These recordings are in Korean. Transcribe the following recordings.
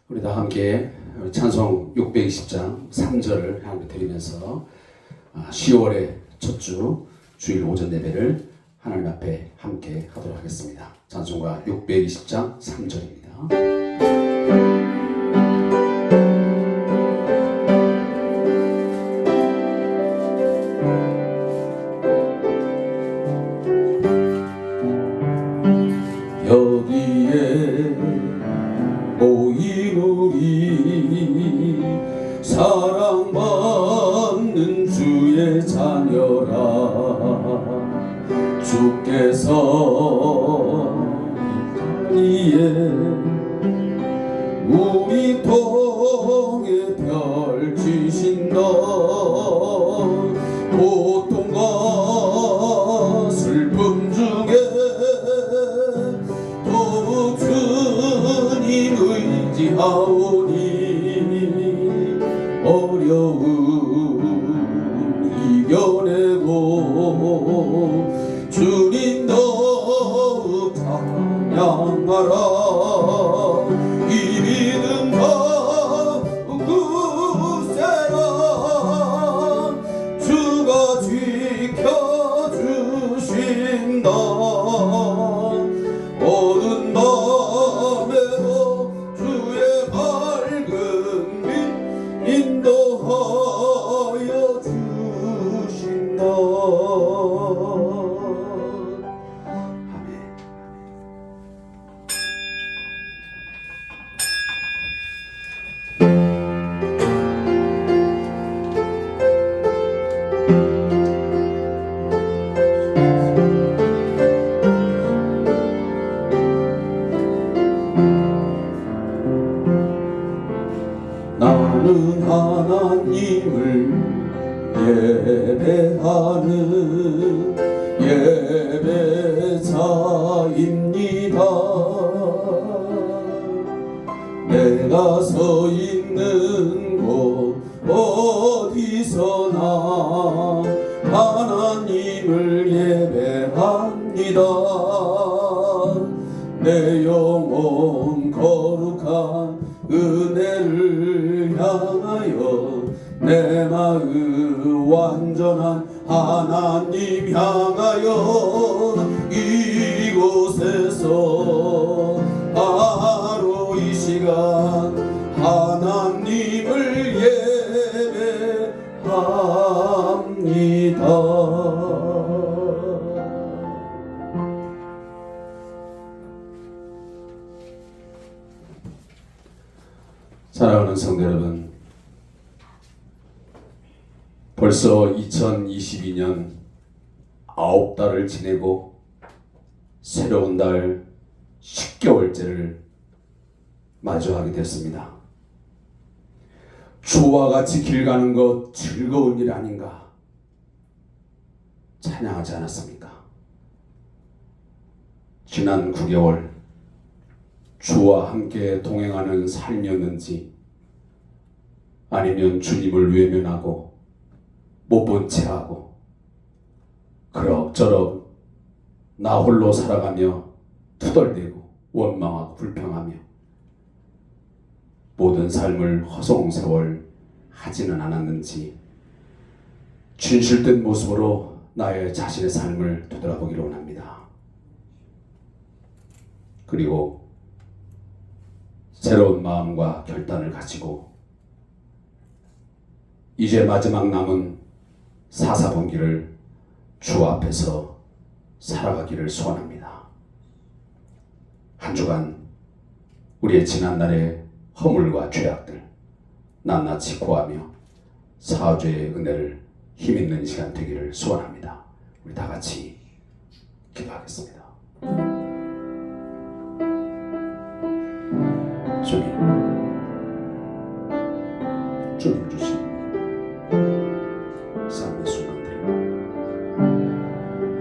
우리 다 함께 찬송 620장 3절을 하나님께 드리면서 10월의 첫 주 주일 오전 예배를 하나님 앞에 함께 하도록 하겠습니다. 찬송가 620장 3절입니다. 여기에 모인 우리 사랑받는 주의 자녀라. 주께서 이 자리에 우리 통에 펼치신다. 고통과 슬픔 중에 더욱 주님 의지하오니 어려움 이겨내고 주님 더욱 찬양하라. 이 믿음 굳세라. 주가 지켜주신다. 어두운 밤에도 주의 밝은 빛 인도하여 주신다. 아멘. 나는 하나님을 예배하는 예배자입니다. 내가 서 있는 곳 어디서나 하나님을 예배합니다. 내 영혼 거룩한 은혜를 향하여 내 마음 완전한 하나님 향하여 이곳에서 바로 이 시간 하나님을 예배합니다. 사랑하는 성도 여러분, 벌써 2022년 9달을 지내고 새로운 달 10개월째를 마주하게 됐습니다. 주와 같이 길 가는 것 즐거운 일 아닌가 찬양하지 않았습니까? 지난 9개월 주와 함께 동행하는 삶이었는지 아니면 주님을 외면하고 못 본 채하고 그럭저럭 나 홀로 살아가며 투덜대고 원망하고 불평하며 모든 삶을 허송세월 하지는 않았는지 진실된 모습으로 나의 자신의 삶을 되돌아보기를 원합니다. 그리고 새로운 마음과 결단을 가지고 이제 마지막 남은 사사분기를 주 앞에서 살아가기를 소원합니다. 한 주간 우리의 지난날의 허물과 죄악들 낱낱이 고하며 사죄의 은혜를 힘있는 시간 되기를 소원합니다. 우리 다 같이 기도하겠습니다. 주님 주신 삶의 순간들을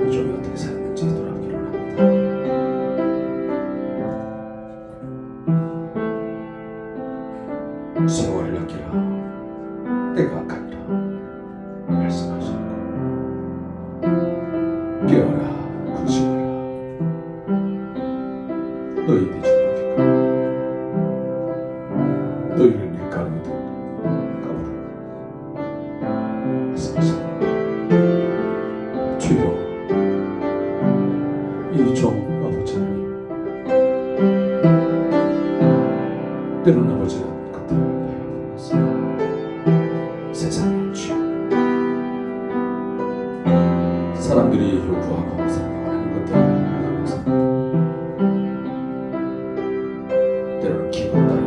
요즘에 어떻게 살았는지 돌아보기를 원합니다. 세월을 아끼라 때가 아깝니라 말씀하시고 깨어라 군신하라 너희 뒤집어지고 너희를 밀가루로 까부르고 말씀하시다. 주여, 이 종 아버지 하나님, 때로는 아버지가 그때 세상의 죄, 사람들이 요구하고 생각하는 것들 하나님께서 때로는 기분 따라,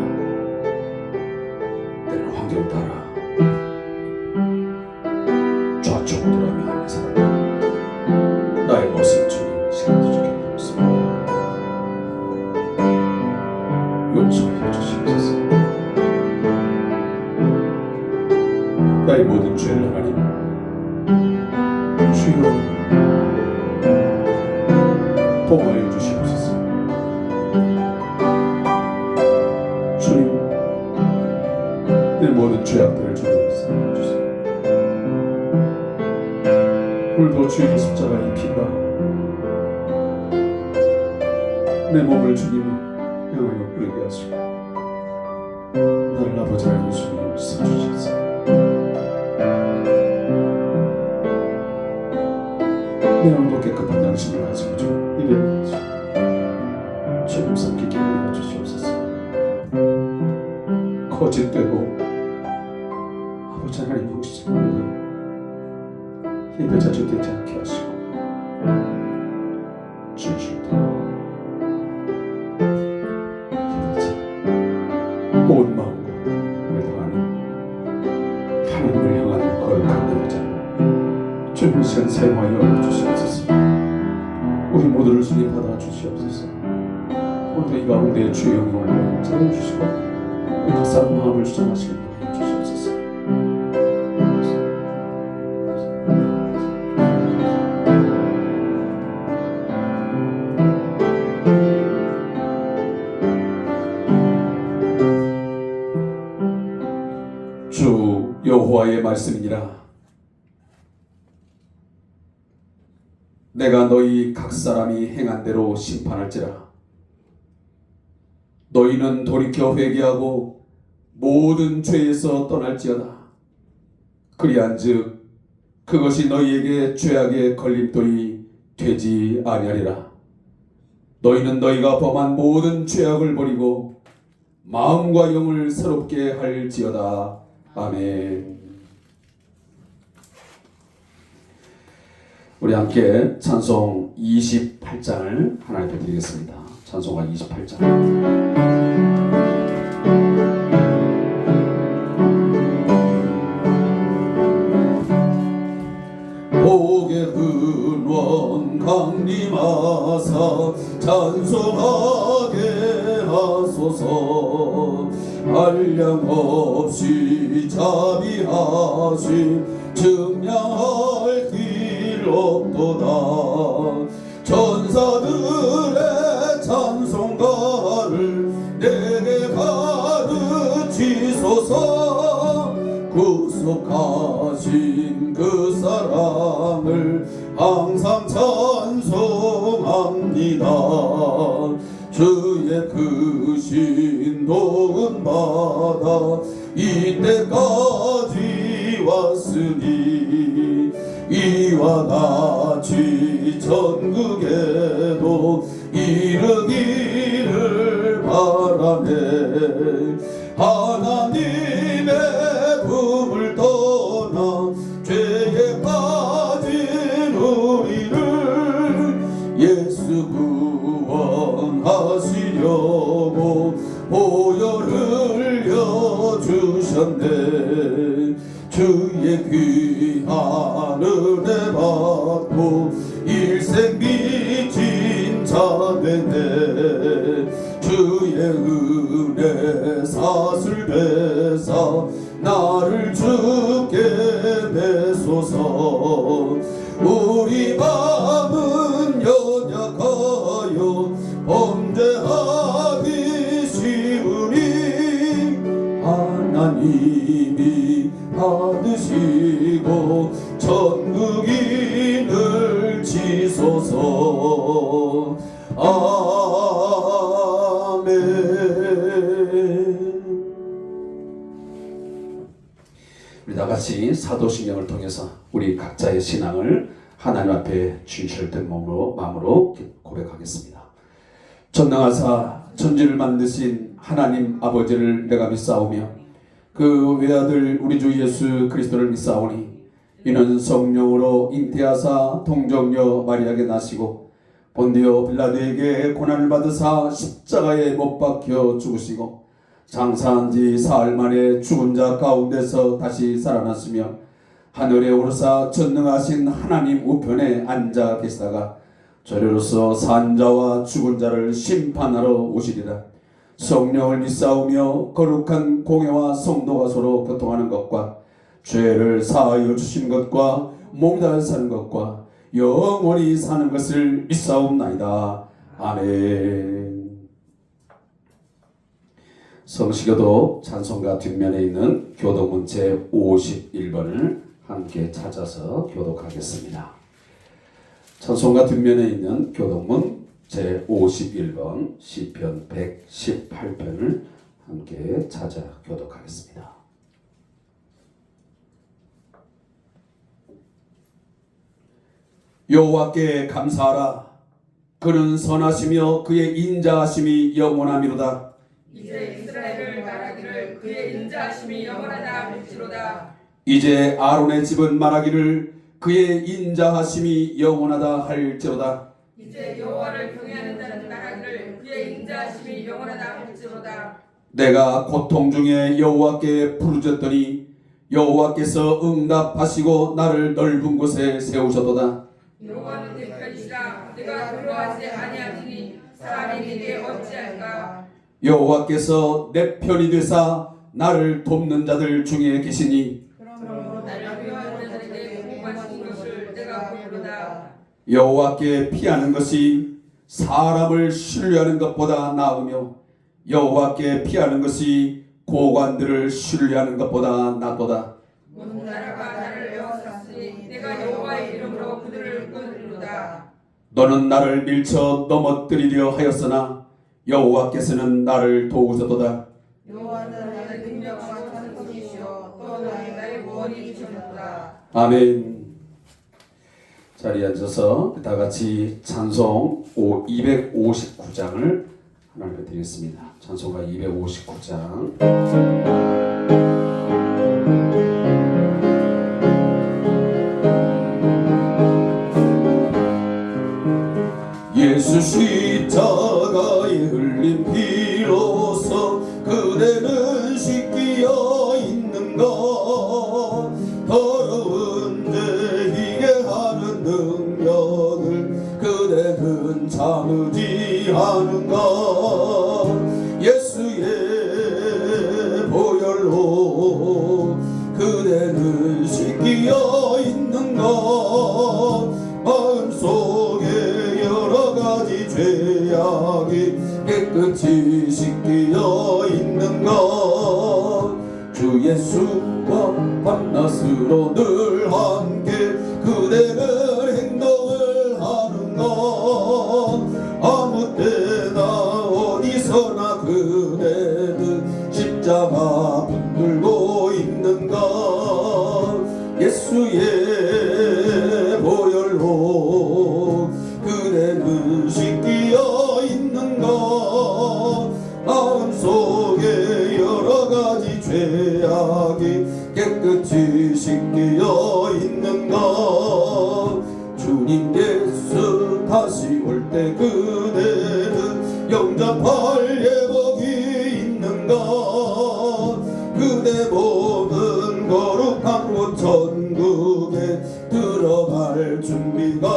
때로는 환경 따라 좌충우돌하며 하는 사람들, 나의 모습 주님 시간도 주게 되었습니다. 용서해 주시옵소서. 나의 모든 죄를 하나님 주여 보호하여 주시옵소서. 주님, 내 모든 죄악들을 주님 사하여 주시옵소서. 오늘도 주의 십자가의 피가 내 몸을 주님 향하여 흐르게 하시고 나를 아버지 하나님 주님 써주시옵소서. 내 영도 깨끗한 당신을 가지고 좀 예배를 하시고 주님 섬기게 하여 주시옵소서. 거짓되고 아버지 하나님 혹시 예배자 되지 않게 하시고 주님도 예배자 온 마음과 다하는 하나님을 향한 거룩한 예배자 주님 시간 사용하여 주시옵소서. 우리 모두를 주님 받아 주시옵소서. 오늘도 이 가운데 주의 영광을 찾아 주시고 각 사람 마음을 수정하시게 하여 주시옵소서. 주 여호와의 말씀이니라. 내가 너희 각 사람이 행한 대로 심판할지라. 너희는 돌이켜 회개하고 모든 죄에서 떠날지어다. 그리한즉 그것이 너희에게 죄악의 걸림돌이 되지 아니하리라. 너희는 너희가 범한 모든 죄악을 버리고 마음과 영을 새롭게 할지어다. 아멘. 우리 함께 찬송 28장을 하나님께 드리겠습니다. 찬송가 28장. 복의 근원 강림하사 찬송하게 하소서. 한량없이 자비하신 증량할 길 없도다. 천사들의 찬송가를 내게 가르치소서. 구속하신 그 사랑을 항상 찬송합니다. 주의 그 신도은 받아 이때까지 왔으니 이와 같이 전국에도 이르기를 바라네. 하나님의 품을 떠나 죄에 빠진 우리를 예수 구원하시려고 보혈을 흘려주셨네. 주의 귀한 은혜 받고 일생 미친 자 되네. 주의 은혜 사슬되사 나를 주께 내소서. 우리 마음은 연약하여 범죄하기 쉬우니 하나님이 받으시고 천국인을 지소서. 아멘. 「다 같이 사도신경을 통해서 우리 각자의 신앙을 하나님 앞에 진실된 마음으로 고백하겠습니다. 전능하사 천지를 만드신 하나님 아버지를 내가 믿사오며 그 외아들 우리 주 예수 그리스도를 믿사오니 이는 성령으로 잉태하사 동정녀 마리아에게 나시고 본디오 빌라도에게 고난을 받으사 십자가에 못 박혀 죽으시고 장사한 지 사흘 만에 죽은 자 가운데서 다시 살아났으며 하늘에 오르사 전능하신 하나님 우편에 앉아 계시다가 저리로서 산 자와 죽은 자를 심판하러 오시리라. 성령을 믿사오며 거룩한 공회와 성도가 서로 교통하는 것과 죄를 사하여 주신 것과 몸이 다 사는 것과 영원히 사는 것을 믿사옵나이다. 아멘. 성시교도 찬송가 뒷면에 있는 교독문 제 51번을 함께 찾아서 교독하겠습니다. 찬송가 뒷면에 있는 교독문 제 51번 시편 118편을 함께 찾아 교독하겠습니다. 여호와께 감사하라. 그는 선하시며 그의 인자하심이 영원하미로다. 이제 이스라엘을 말하기를 그의 인자하심이 영원하다 할지로다. 이제 아론의 집은 말하기를 그의 인자하심이 영원하다 할지로다. 이제 여호와를 경외하는 자는 말하기를 그의 인자하심이 영원하다 할지로다. 내가 고통 중에 여호와께 부르짖더니 여호와께서 응답하시고 나를 넓은 곳에 세우셨도다. 여호와는 내 편이시라. 내가 두려워하지 아니하리니 사람이 내게 어찌할까. 여호와께서 내 편이 되사 나를 돕는 자들 중에 계시니 그러므로 나를 위하는 자들에게 공부하신 것을 내가 보리로다. 여호와께 피하는 것이 사람을 신뢰하는 것보다 나으며 여호와께 피하는 것이 고관들을 신뢰하는 것보다 낫도다. 온 나라가 나를 에워쌌으니 내가 여호와의 이름으로 그들을 끊으리로다. 너는 나를 밀쳐 넘어뜨리려 하였으나 여호와께서는 나를 도우셨도다. 여호와는 나의 능력과 산성이시여 또 나의 구원이 되셨도다. 아멘. 자리에 앉아서 다 같이 찬송 259장을 하나님께 드리겠습니다. 찬송가 259장. 예수 십자가에 흘린 피로써 그대는 씻기어 있는가. 더러운 죄 희게 하는 능력을 그대는 참으지 않은가. 예수의 보혈로 그대는 씻기어 있는가. 마음속에 여러가지 죄악이 깨끗이 씻기어 있는가. 주 예수와 밤낮으로 늘 함께 그대는 행동을 하는가. 아무 때나 어디서나 그대는 십자가 붙들고 있는가. 예수의 보혈로 그대는 씻기어 있는가. 마음속에 여러가지 죄악이 깨끗이 씻기어 있는가. 주님 예수 다시 올 때 그대는 영접할 예복이 있는가. 그대 몸은 거룩한 곳 천국에 들어갈 준비가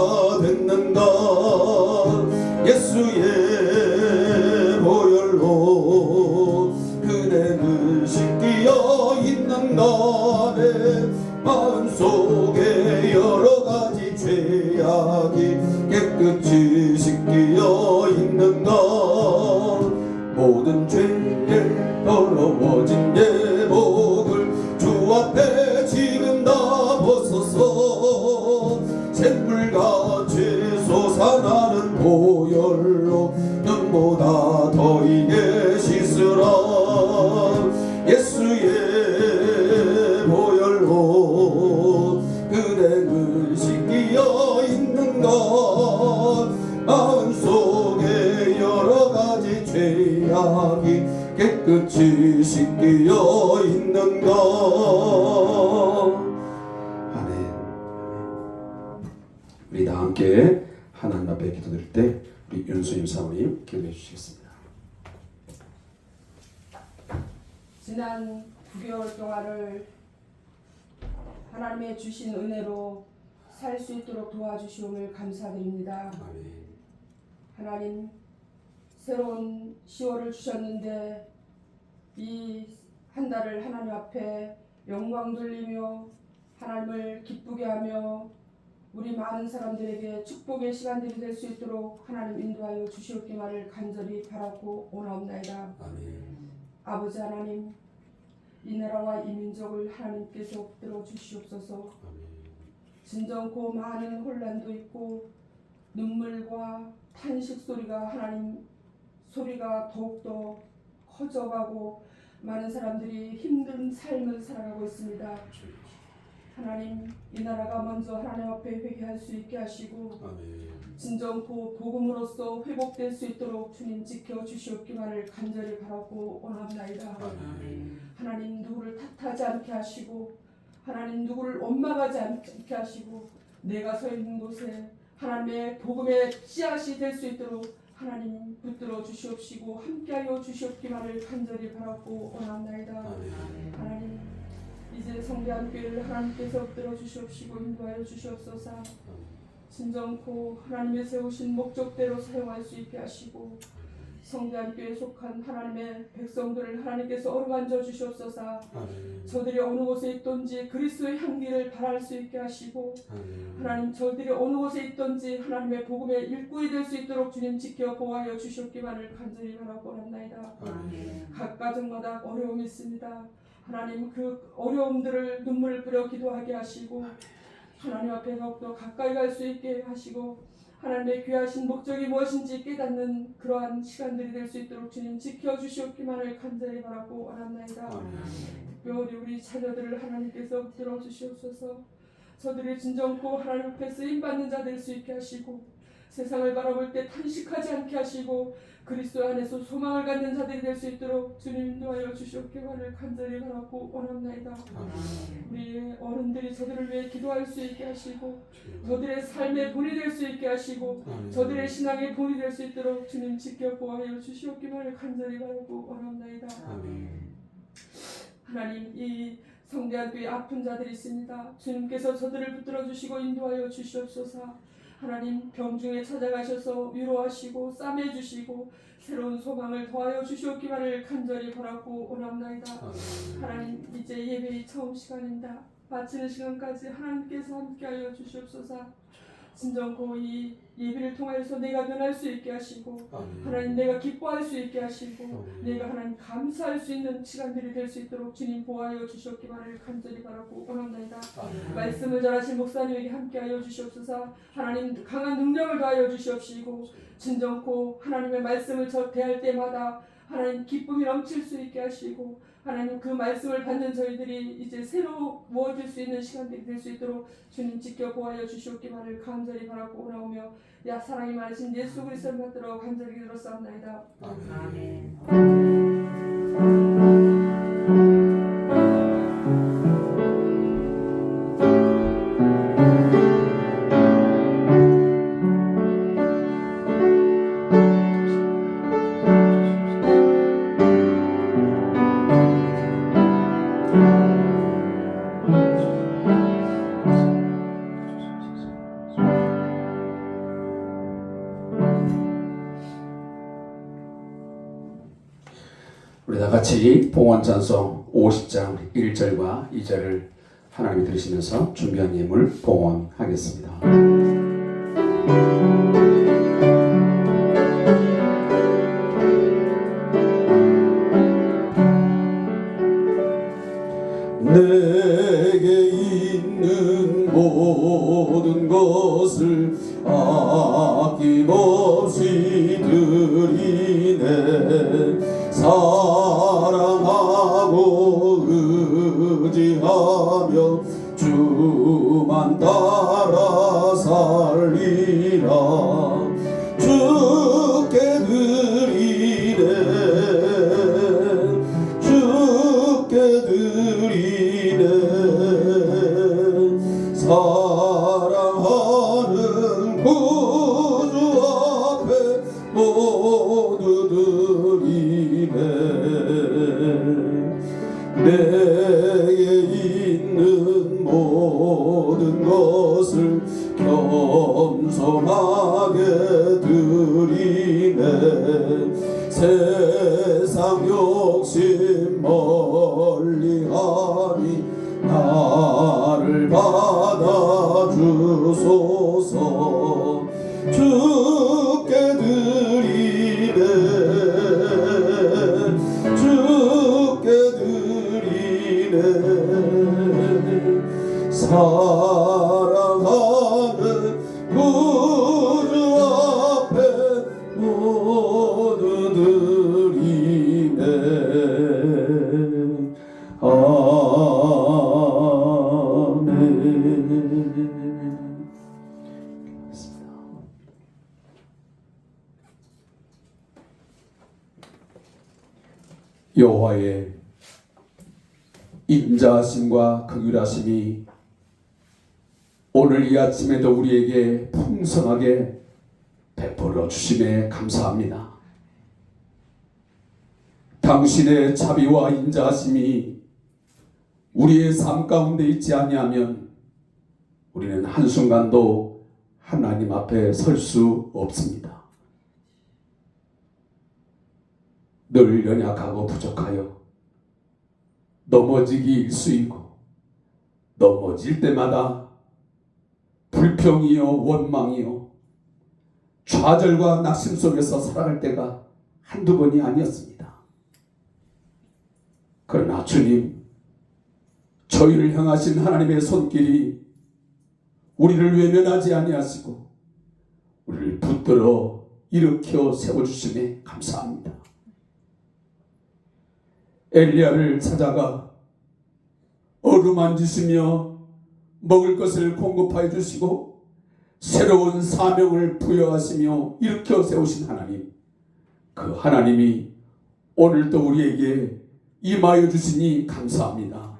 됐는가. 예수의 보혈로 그대는 씻기어 있는가. 내 마음속에 여러가지 죄악이 깨끗이 씻기어 있는가. 모든 죄에 더러워진 예복을 주 앞에 지금 다 벗어서 샘물같이 솟아나는 보혈로 눈보다 더 이게 씻으라. 예수의 보혈로 죄악이 깨끗이 씻겨 있는가. 아멘. 우리 다 함께 하나님 앞에 기도드릴 때 우리 윤수임 사모님 기도해 주시겠습니다. 지난 9개월 동안을 하나님의 주신 은혜로 살 수 있도록 도와주시옵을 감사드립니다. 아멘. 하나님, 새로운 10월을 주셨는데 이 한 달을 하나님 앞에 영광 돌리며 하나님을 기쁘게 하며 우리 많은 사람들에게 축복의 시간들이 될 수 있도록 하나님 인도하여 주시옵기만을 간절히 바라고 원하옵나이다. 아멘. 아버지 하나님, 이 나라와 이 민족을 하나님께서 붙들어 주시옵소서. 아멘. 진정코 많은 혼란도 있고 눈물과 탄식 소리가 하나님 소리가 더욱더 커져가고 많은 사람들이 힘든 삶을 살아가고 있습니다. 하나님, 이 나라가 먼저 하나님 앞에 회개할 수 있게 하시고 아멘. 진정코 복음으로써 회복될 수 있도록 주님 지켜주시옵기만을 간절히 바라고 원합나이다. 아멘. 하나님, 누구를 탓하지 않게 하시고 하나님, 누구를 원망하지 않게 하시고 내가 서 있는 곳에 하나님의 복음의 씨앗이 될 수 있도록 하나님 붙들어 주시옵시고 함께하여 주시옵기만을 간절히 바라고 원합나이다. 아멘. 하나님, 이제 성대한 교회를 하나님께서 붙들어 주시옵시고 인도하여 주시옵소서. 진정코 하나님의 세우신 목적대로 사용할 수 있게 하시고 성대한 교회에 속한 하나님의 백성들을 하나님께서 어루만져 주시옵소서. 아멘. 저들이 어느 곳에 있든지 그리스도의 향기를 발할 수 있게 하시고 아멘. 하나님, 저들이 어느 곳에 있든지 하나님의 복음의 일꾼이 될 수 있도록 주님 지켜 보호하여 주시옵기만을 간절히 바라고 원합나이다. 아멘. 각 가정마다 어려움이 있습니다. 하나님, 그 어려움들을 눈물을 뿌려 기도하게 하시고 하나님 앞에 더욱더 가까이 갈 수 있게 하시고 하나님의 귀하신 목적이 무엇인지 깨닫는 그러한 시간들이 될 수 있도록 주님 지켜주시옵기만을 간절히 바라고 원합나이다. 특별히 우리 자녀들을 하나님께서 붙들어 주시옵소서. 저들이 진정코 하나님 앞에 쓰임받는 자 될 수 있게 하시고 세상을 바라볼 때 탄식하지 않게 하시고 그리스도 안에서 소망을 갖는 자들이 될 수 있도록 주님 인도하여 주시옵기만을 간절히 바라고 원합나이다. 우리 어른들이 저들을 위해 기도할 수 있게 하시고 저들의 삶의 본이 될 수 있게 하시고 저들의 신앙의 본이 될 수 있도록 주님 지켜 보호하여 주시옵기만을 간절히 바라고 원합나이다. 하나님, 이 성대한 교회 아픈 자들이 있습니다. 주님께서 저들을 붙들어 주시고 인도하여 주시옵소서. 하나님, 병중에 찾아가셔서 위로하시고 싸매주시고 새로운 소망을 더하여 주시옵기만을 간절히 바라고 원합나이다. 하나님, 이제 예배의 처음 시간입니다. 마치는 시간까지 하나님께서 함께하여 주시옵소서. 진정코 이 예배를 통하여서 내가 변할 수 있게 하시고 하나님, 내가 기뻐할 수 있게 하시고 내가 하나님 감사할 수 있는 시간들이 될 수 있도록 주님 보호하여 주시옵기만을 간절히 바라고 원합나이다. 말씀을 전하신 목사님에게 함께하여 주시옵소서. 하나님, 강한 능력을 더하여 주시옵시고 진정코 하나님의 말씀을 대할 때마다 하나님 기쁨이 넘칠 수 있게 하시고 하나님, 그 말씀을 받는 저희들이 이제 새로 모아질 수 있는 시간들이 될 수 있도록 주님 지켜 보호하여 주시옵기만을 간절히 바라고 원하오며 사랑이 많으신 예수 그리스도를 받들어 간절히 기도하옵나이다. 아멘. 우리 다 같이 봉헌 찬송 50장 1절과 2절을 하나님이 들으시면서 준비한 예물 봉헌하겠습니다. 내게 있는 모든 것을 아낌없이 드리네. 사랑하고 의지하며 주만 따라 살리라. 주께 드리네 내게 있는 모든 것을 겸손하게 드리네. 세상 욕심 멀리하니 나를 받아주소서. 주께 드리네, 주께 드리네. 사랑하는 구주 앞에 모두 드리네. 여호와의 인자하심과 긍휼하심이 오늘 이 아침에도 우리에게 풍성하게 베풀어 주심에 감사합니다. 당신의 자비와 인자하심이 우리의 삶 가운데 있지 아니하면 우리는 한순간도 하나님 앞에 설 수 없습니다. 늘 연약하고 부족하여 넘어지기 일쑤이고 넘어질 때마다 불평이요 원망이요 좌절과 낙심 속에서 살아갈 때가 한두 번이 아니었습니다. 그러나 주님, 저희를 향하신 하나님의 손길이 우리를 외면하지 아니하시고 우리를 붙들어 일으켜 세워주심에 감사합니다. 엘리야를 찾아가 어루만지시며 먹을 것을 공급하여 주시고 새로운 사명을 부여하시며 일으켜 세우신 하나님, 그 하나님이 오늘도 우리에게 임하여 주시니 감사합니다.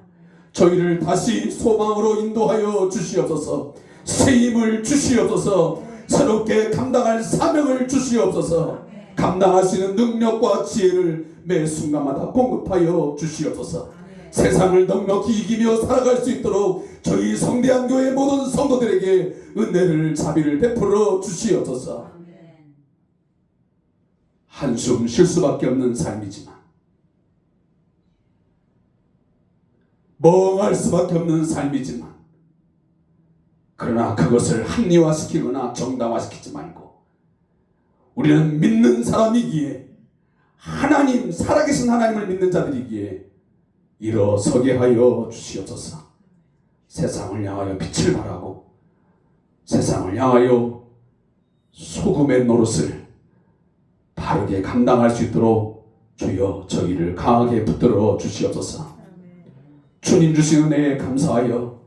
저희를 다시 소망으로 인도하여 주시옵소서. 새 힘을 주시옵소서. 새롭게 감당할 사명을 주시옵소서. 감당하시는 능력과 지혜를 매 순간마다 공급하여 주시옵소서. 세상을 넉넉히 이기며 살아갈 수 있도록 저희 성대한 교회 모든 성도들에게 은혜를 자비를 베풀어 주시옵소서. 한숨 쉴 수밖에 없는 삶이지만, 멍할 수밖에 없는 삶이지만, 그러나 그것을 합리화시키거나 정당화시키지 말고 우리는 믿는 사람이기에, 하나님, 살아계신 하나님을 믿는 자들이기에 일어서게 하여 주시옵소서. 세상을 향하여 빛을 발하고 세상을 향하여 소금의 노릇을 바르게 감당할 수 있도록 주여 저희를 강하게 붙들어 주시옵소서. 주님 주신 은혜에 감사하여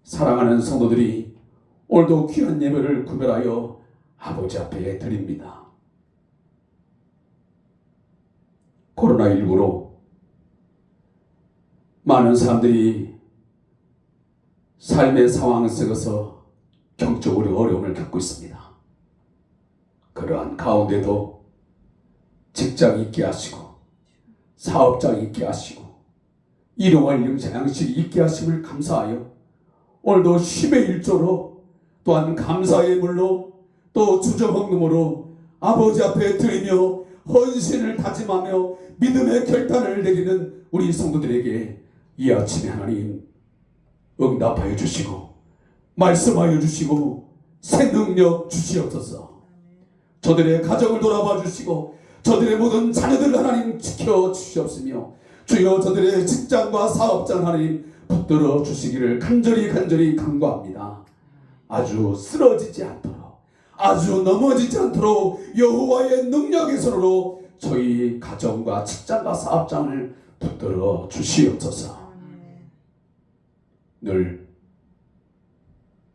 사랑하는 성도들이 오늘도 귀한 예배를 구별하여 아버지 앞에 드립니다. 코로나19로 많은 사람들이 삶의 상황 속에서 경적으로 어려움을 겪고 있습니다. 그러한 가운데도 직장 있게 하시고 사업장 있게 하시고 일용할 양식이 있게 하심을 감사하여 오늘도 10의 1조로 또한 감사의 물로 또 주저먹음으로 아버지 앞에 드리며 헌신을 다짐하며 믿음의 결단을 내리는 우리 성도들에게 이 아침에 하나님 응답하여 주시고 말씀하여 주시고 새 능력 주시옵소서. 저들의 가정을 돌아봐 주시고 저들의 모든 자녀들을 하나님 지켜 주시옵시며 주여 저들의 직장과 사업장 하나님 붙들어 주시기를 간절히 간구합니다. 아주 쓰러지지 않도록, 아주 넘어지지 않도록 여호와의 능력의 손으로 저희 가정과 직장과 사업장을 붙들어 주시옵소서. 늘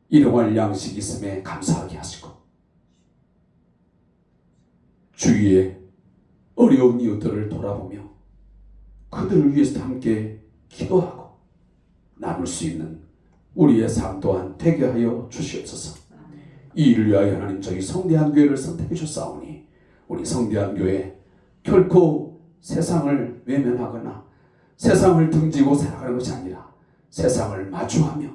일용할 양식이 있음에 감사하게 하시고 주위의 어려운 이웃들을 돌아보며 그들을 위해서 함께 기도하고 나눌 수 있는 우리의 삶 또한 되게 하여 주시옵소서. 이 일을 위하여 하나님 저희 성대한 교회를 선택해 주셨사오니 우리 성대한 교회 결코 세상을 외면하거나 세상을 등지고 살아가는 것이 아니라 세상을 마주하며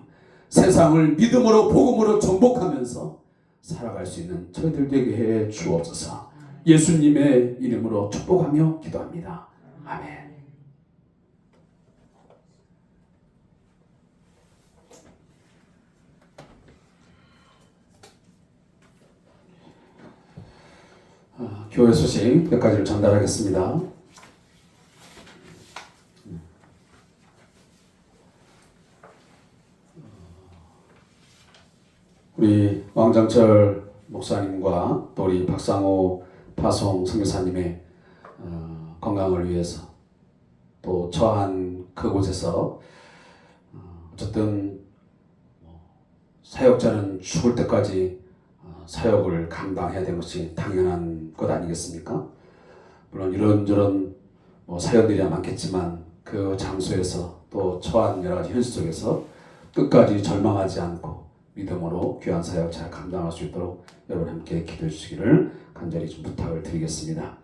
세상을 믿음으로 복음으로 정복하면서 살아갈 수 있는 저희들 되게 해 주옵소서. 예수님의 이름으로 축복하며 기도합니다. 아멘. 교회 소식 몇 가지를 전달하겠습니다. 우리 왕장철 목사님과 또 우리 박상호 파송 선교사님의 건강을 위해서 또 처한 그곳에서 어쨌든 사역자는 죽을 때까지 사역을 감당해야 되는 것이 당연한 것 아니겠습니까? 물론 이런저런 사연들이 많겠지만 그 장소에서 또 처한 여러 가지 현실 속에서 끝까지 절망하지 않고 믿음으로 귀한 사역 잘 감당할 수 있도록 여러분 함께 기도해 주시기를 간절히 좀 부탁을 드리겠습니다.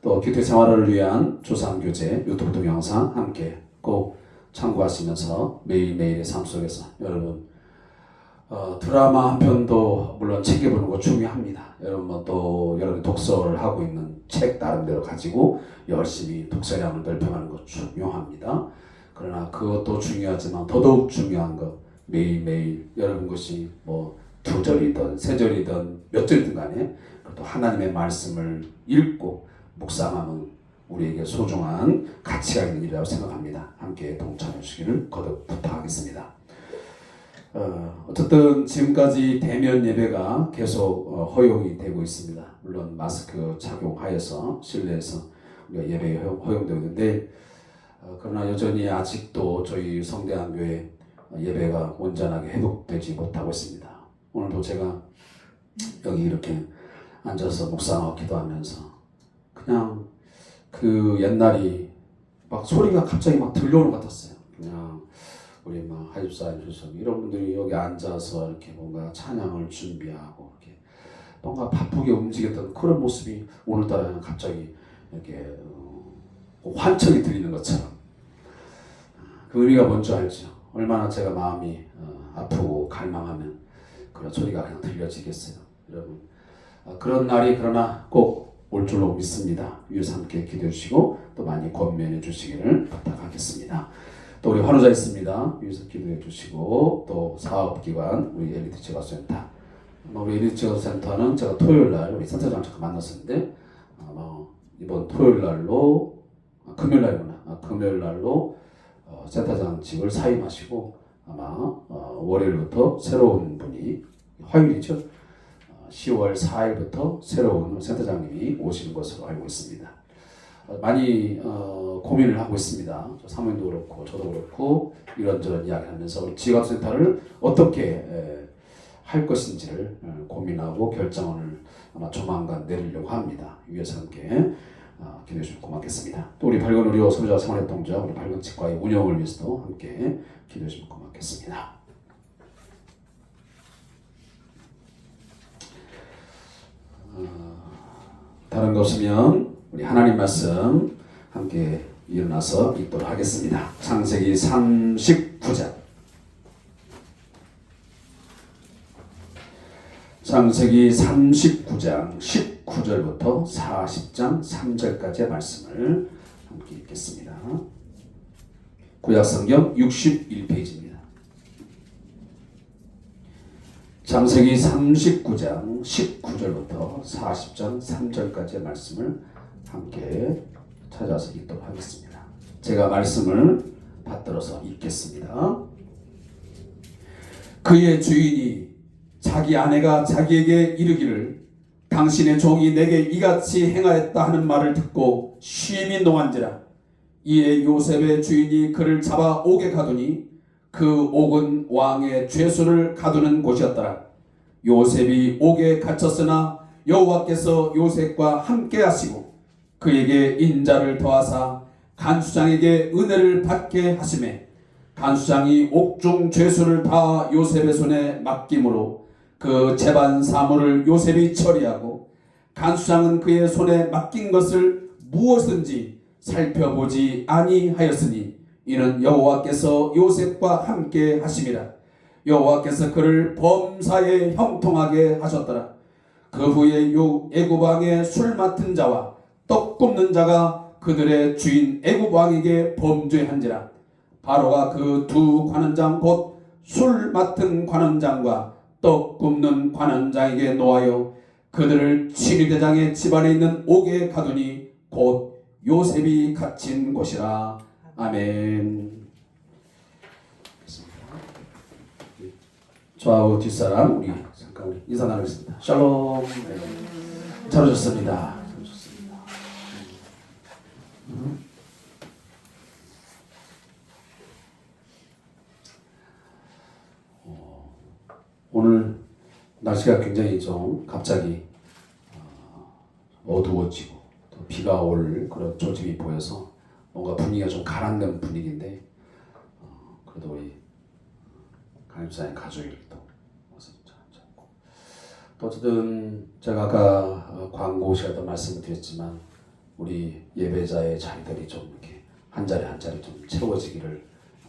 또 기도 생활을 위한 조상교제 유튜브 동영상 함께 꼭 참고하시면서 매일매일의 삶 속에서 여러분 드라마 한 편도 물론 챙겨보는 거 중요합니다. 여러분 또 여러분 독서를 하고 있는 책 나름대로 가지고 열심히 독서량을 넓혀가는 것 중요합니다. 그러나 그것도 중요하지만 더더욱 중요한 것 매일매일 여러분 것이 2절이든 3절이든 몇 절이든 간에 또 하나님의 말씀을 읽고 묵상하면 우리에게 소중한 가치가 있는 일이라고 생각합니다. 함께 동참해 주시기를 거듭 부탁하겠습니다. 어쨌든 지금까지 대면 예배가 계속 허용이 되고 있습니다. 물론 마스크 착용하여서 실내에서 우리가 예배에 허용되고 있는데 그러나 여전히 아직도 저희 성대한교회 예배가 온전하게 회복되지 못하고 있습니다. 오늘도 제가 여기 이렇게 앉아서 묵상하고 기도하면서 그냥 그 옛날이 막 소리가 갑자기 막 들려오는 것 같았어요. 그냥 우리 막 하집사님 이런 분들이 여기 앉아서 이렇게 뭔가 찬양을 준비하고 이렇게 뭔가 바쁘게 움직였던 그런 모습이 오늘따라 갑자기 이렇게 환청이 들리는 것처럼 그 의미가 뭔지 알죠? 얼마나 제가 마음이 아프고 갈망하면 그런 소리가 그냥 들려지겠어요. 여러분 그런 날이 그러나 꼭 올 줄로 믿습니다. 위에서 함께 기도해 주시고 또 많이 권면해 주시기를 부탁하겠습니다. 또 우리 환우자 있습니다. 위에서 기도해 주시고 또 사업기관 우리 엘리트 제과센터 우리 엘리트 제과센터는 제가 토요일날 우리 센터장 잠깐 만났었는데 이번 토요일날로 금요일날로 센터장직을 사임하시고 아마 월요일부터 새로운 분이 화요일이죠. 10월 4일부터 새로운 센터장님이 오시는 것으로 알고 있습니다. 많이 고민을 하고 있습니다. 사모님도 그렇고 저도 그렇고 이런저런 이야기하면서 우리 지각센터를 어떻게 할 것인지를 고민하고 결정을 아마 조만간 내리려고 합니다. 위에서 함께 기도해 주시면 고맙겠습니다. 또 우리 밝은 의료 소비자 생활협동조 우리 밝은 치과의 운영을 위해서도 함께 기도해 주시면 고맙겠습니다. 다른 거 없으면 우리 하나님 말씀 함께 일어나서 읽도록 하겠습니다. 창세기 39장 창세기 39장 19절부터 40장 3절까지의 말씀을 함께 읽겠습니다. 구약성경 61페이지입니다. 창세기 39장 19절부터 40장 3절까지의 말씀을 함께 찾아서 읽도록 하겠습니다. 제가 말씀을 받들어서 읽겠습니다. 그의 주인이 자기 아내가 자기에게 이르기를 당신의 종이 내게 이같이 행하였다 하는 말을 듣고 쉼이 농한지라. 이에 요셉의 주인이 그를 잡아 옥에 가두니 그 옥은 왕의 죄수를 가두는 곳이었더라. 요셉이 옥에 갇혔으나 여호와께서 요셉과 함께 하시고 그에게 인자를 더하사 간수장에게 은혜를 받게 하시매 간수장이 옥중 죄수를 다 요셉의 손에 맡김으로 그 재반 사물을 요셉이 처리하고 간수장은 그의 손에 맡긴 것을 무엇인지 살펴보지 아니하였으니 이는 여호와께서 요셉과 함께 하심이라. 여호와께서 그를 범사에 형통하게 하셨더라. 그 후에 애굽 왕의 술 맡은 자와 떡 굽는 자가 그들의 주인 애굽 왕에게 범죄한지라. 바로가 그 두 관원장 곧 술 맡은 관원장과 떡 굽는 관원장에게 노하여 그들을 치리대장의 집안에 있는 옥에 가두니 곧 요셉이 갇힌 곳이라. 아멘. 좌우 뒷사람 우리 잠깐 우리 인사 나누겠습니다. 샬롬. 잘 오셨습니다. 잘 오셨습니다. 오늘 날씨가 굉장히 좀 갑자기 어두워지고 또 비가 올 그런 조짐이 보여서 뭔가 분위기가 좀 가라앉는 분위기인데 그래도 우리 강입사님 가족이 또 어쨌든 제가 아까 광고 시간에도 말씀을 드렸지만 우리 예배자의 자리들이 좀 이렇게 한 자리 한 자리 좀 채워지기를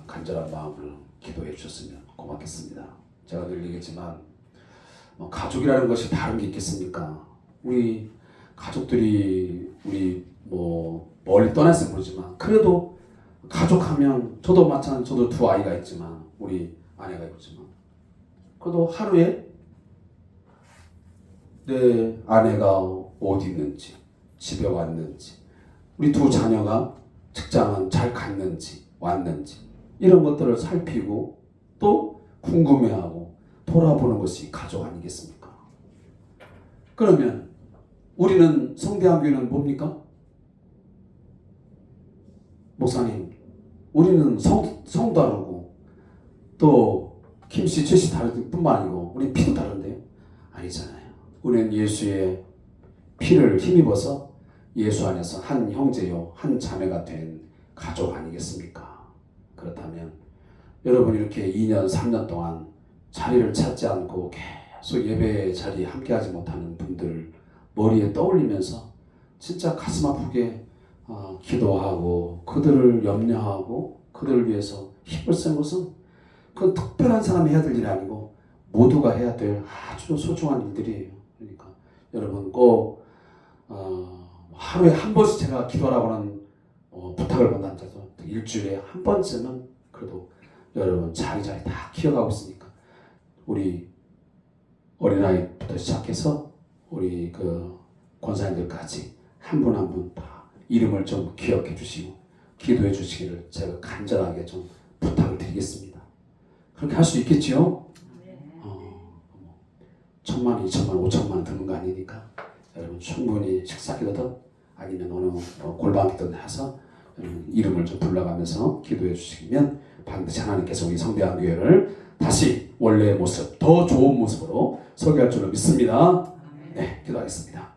간절한 마음으로 기도해 주셨으면 고맙겠습니다. 제가 늘 얘기했지만 가족이라는 것이 다른 게 있겠습니까? 우리 가족들이 우리 멀리 떠났으면 모르지만 그래도 가족하면 저도 마찬가지 저도 두 아이가 있지만 우리 아내가 있지만 그래도 하루에 내 아내가 어디 있는지 집에 왔는지 우리 두 자녀가 직장은 잘 갔는지 왔는지 이런 것들을 살피고 또 궁금해하고 돌아보는 것이 가족 아니겠습니까? 그러면 우리는 성대한교회는 뭡니까? 목사님 우리는 성도 다르고 또 김씨, 최씨 다를 뿐만 아니고 우리 피도 다른데요? 아니잖아요. 우리는 예수의 피를 힘입어서 예수 안에서 한 형제요 한 자매가 된 가족 아니겠습니까? 그렇다면 여러분 이렇게 2년 3년 동안 자리를 찾지 않고 계속 예배 자리에 함께하지 못하는 분들 머리에 떠올리면서 진짜 가슴 아프게 기도하고 그들을 염려하고 그들을 위해서 힘을 쓰는 것은 그 특별한 사람이 해야 될 일이 아니고 모두가 해야 될 아주 소중한 일들이에요. 그러니까 여러분 꼭 하루에 한 번씩 제가 기도하라고는 부탁을 못한 자도 일주일에 한 번쯤은 그래도 여러분 자리 다 키워가고 있으니까 우리 어린아이부터 시작해서 우리 그 권사님들까지 한 분 한 분 다 이름을 좀 기억해 주시고 기도해 주시기를 제가 간절하게 좀 부탁을 드리겠습니다. 그렇게 할 수 있겠지요? 1,000만, 2,000만, 5,000만 드는 거 아니니까 여러분 충분히 식사기도든 아니면 어느 골방기도든 해서 이름을 좀 불러가면서 기도해 주시면 반드시 하나님께서 우리 성대한 교회를 다시 원래의 모습, 더 좋은 모습으로 설계할 줄로 믿습니다. 네, 기도하겠습니다.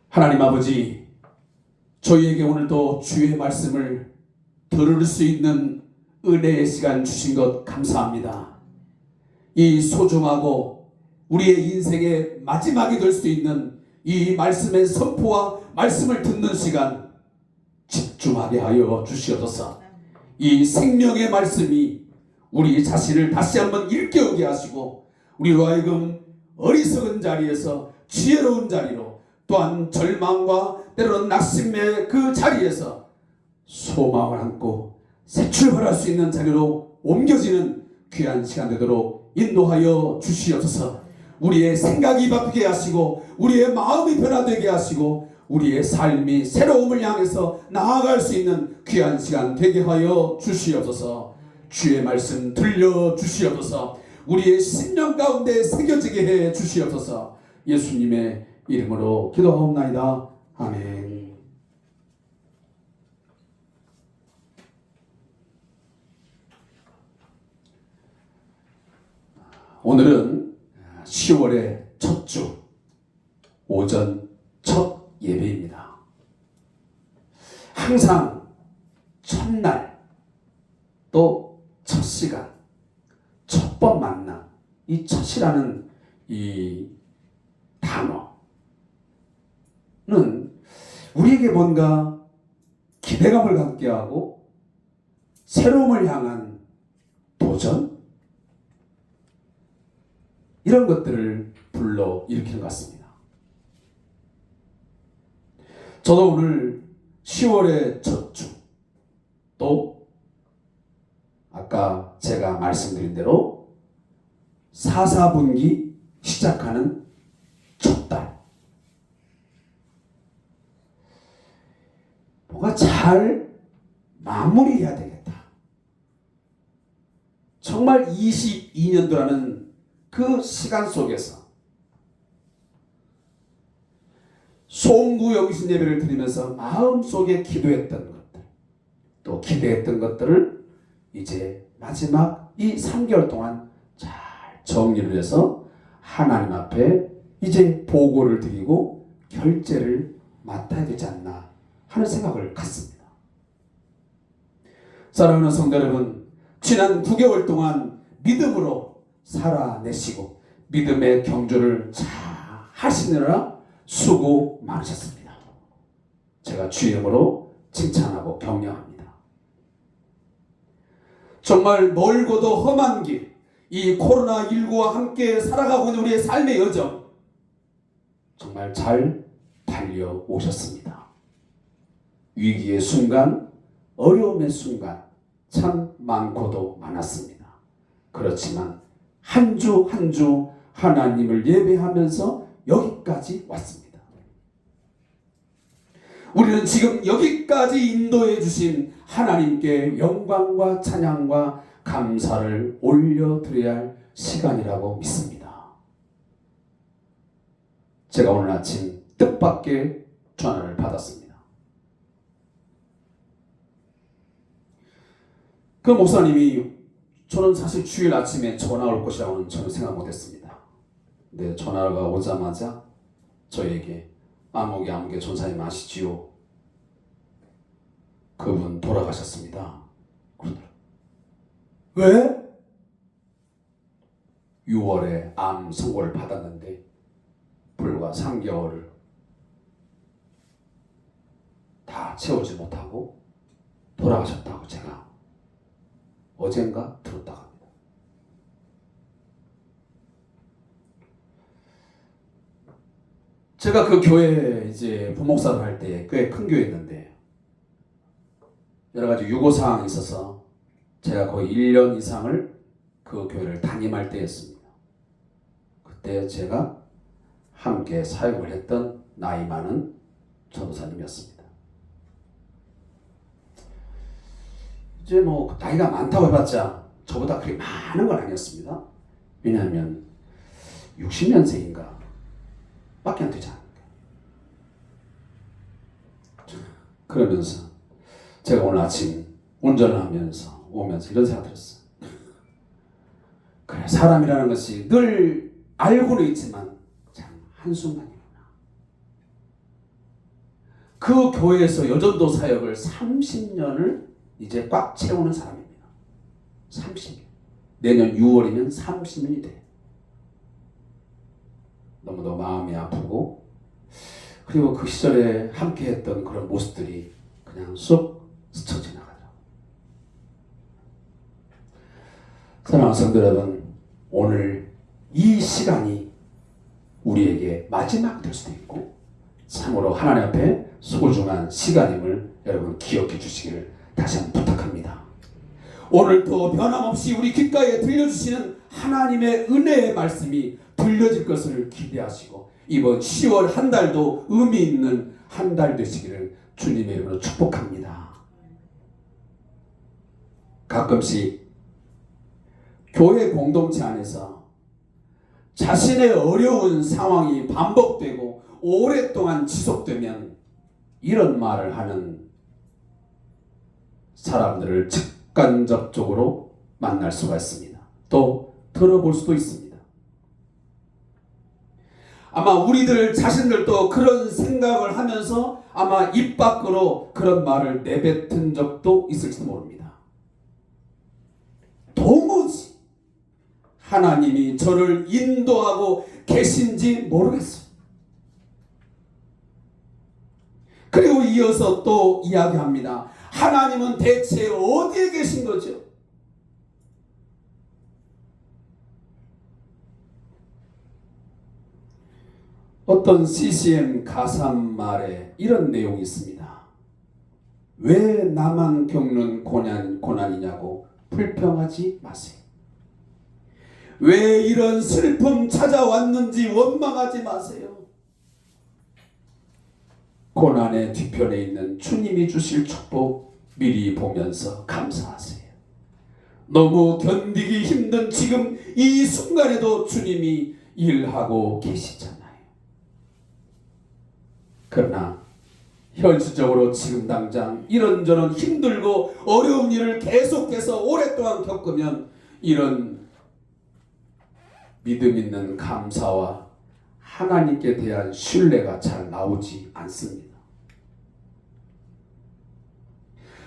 하나님 아버지, 저희에게 오늘도 주의 말씀을 들을 수 있는 은혜의 시간 주신 것 감사합니다. 이 소중하고 우리의 인생의 마지막이 될 수 있는 이 말씀의 선포와 말씀을 듣는 시간 집중하게 하여 주시옵소서. 이 생명의 말씀이 우리 자신을 다시 한번 일깨우게 하시고 우리로 하여금 어리석은 자리에서 지혜로운 자리로 또한 절망과 때로는 낙심의 그 자리에서 소망을 안고 새 출발할 수 있는 자리로 옮겨지는 귀한 시간 되도록 인도하여 주시옵소서. 우리의 생각이 바뀌게 하시고 우리의 마음이 변화되게 하시고 우리의 삶이 새로움을 향해서 나아갈 수 있는 귀한 시간 되게 하여 주시옵소서. 주의 말씀 들려 주시옵소서. 우리의 심령 가운데 새겨지게 해 주시옵소서. 예수님의 이름으로 기도하옵나이다. 아멘. 오늘은 10월의 첫 주 오전 첫 예배입니다. 항상 첫날 또 첫 시간 첫 번 만남 이 첫이라는 이 단어는 우리에게 뭔가 기대감을 갖게 하고 새로움을 향한 도전, 이런 것들을 불러일으키는 것 같습니다. 저도 오늘 10월의 첫 주, 또 아까 제가 말씀드린 대로 4분기 시작하는 첫 달, 뭔가 잘 마무리해야 되겠다. 정말 22년도라는 그 시간 속에서 송구 영신 예배를 드리면서 마음속에 기도했던 것들, 또 기대했던 것들을 이제 마지막 이 3개월 동안 잘 정리를 해서 하나님 앞에 이제 보고를 드리고 결제를 맡아야 되지 않나 하는 생각을 갖습니다. 사랑하는 성도 여러분, 지난 9개월 동안 믿음으로 살아내시고 믿음의 경주를 잘 하시느라 수고 많으셨습니다. 제가 주임으로 칭찬하고 격려합니다. 정말 멀고도 험한 길, 이 코로나19와 함께 살아가고 있는 우리의 삶의 여정, 정말 잘 달려오셨습니다. 위기의 순간, 어려움의 순간 참 많고도 많았습니다. 그렇지만 한 주 한 주 하나님을 예배하면서 여기까지 왔습니다. 우리는 지금 여기까지 인도해 주신 하나님께 영광과 찬양과 감사를 올려드려야 할 시간이라고 믿습니다. 제가 오늘 아침 뜻밖의 전화를 받았습니다. 그 목사님이, 저는 사실 주일 아침에 전화 올 것이라고는 전혀 생각 못했습니다. 근데 전화가 오자마자 저에게 아무개 전사님 아시지요? 그분 돌아가셨습니다. 그러더라고요. 왜? 6월에 암 선고를 받았는데 불과 3개월을 다 채우지 못하고 돌아가셨다고 제가 어젠가 들었다고 합니다. 제가 그 교회에 이제 부목사를 할 때 꽤 큰 교회였는데 여러 가지 유고 사항이 있어서 제가 거의 1년 이상을 그 교회를 담임할 때였습니다. 그때 제가 함께 사역을 했던 나이 많은 전도사님이었습니다. 이제 뭐 나이가 많다고 해봤자 저보다 그렇게 많은 건 아니었습니다. 왜냐하면 60년생인가 밖에 안 되지 않을까. 그러면서 제가 오늘 아침 운전을 하면서 오면서 이런 생각 들었어요. 그래, 사람이라는 것이 늘 알고는 있지만 참 한순간이구나. 그 교회에서 여전도 사역을 30년을 이제 꽉 채우는 사람입니다. 30년. 내년 6월이면 30년이 돼. 너무도 마음이 아프고, 그리고 그 시절에 함께 했던 그런 모습들이 그냥 쏙 스쳐 지나가더라고요. 사랑하는 성도 여러분, 오늘 이 시간이 우리에게 마지막 될 수도 있고 참으로 하나님 앞에 소중한 시간임을 여러분 기억해 주시기를 다시 한번 부탁합니다. 오늘도 변함없이 우리 귓가에 들려주시는 하나님의 은혜의 말씀이 들려질 것을 기대하시고 이번 10월 한 달도 의미 있는 한 달 되시기를 주님의 이름으로 축복합니다. 가끔씩 교회 공동체 안에서 자신의 어려운 상황이 반복되고 오랫동안 지속되면 이런 말을 하는 사람들을 직간접적으로 만날 수가 있습니다. 또 들어볼 수도 있습니다. 아마 우리들 자신들도 그런 생각을 하면서 아마 입 밖으로 그런 말을 내뱉은 적도 있을지도 모릅니다. 도무지 하나님이 저를 인도하고 계신지 모르겠어요. 그리고 이어서 또 이야기합니다. 하나님은 대체 어디에 계신 거죠? 어떤 CCM 가사말에 이런 내용이 있습니다. 왜 나만 겪는 고난이냐고 불평하지 마세요. 왜 이런 슬픔 찾아왔는지 원망하지 마세요. 고난의 뒤편에 있는 주님이 주실 축복 미리 보면서 감사하세요. 너무 견디기 힘든 지금 이 순간에도 주님이 일하고 계시잖아요. 그러나 현실적으로 지금 당장 이런저런 힘들고 어려운 일을 계속해서 오랫동안 겪으면 이런 믿음 있는 감사와 하나님께 대한 신뢰가 잘 나오지 않습니다.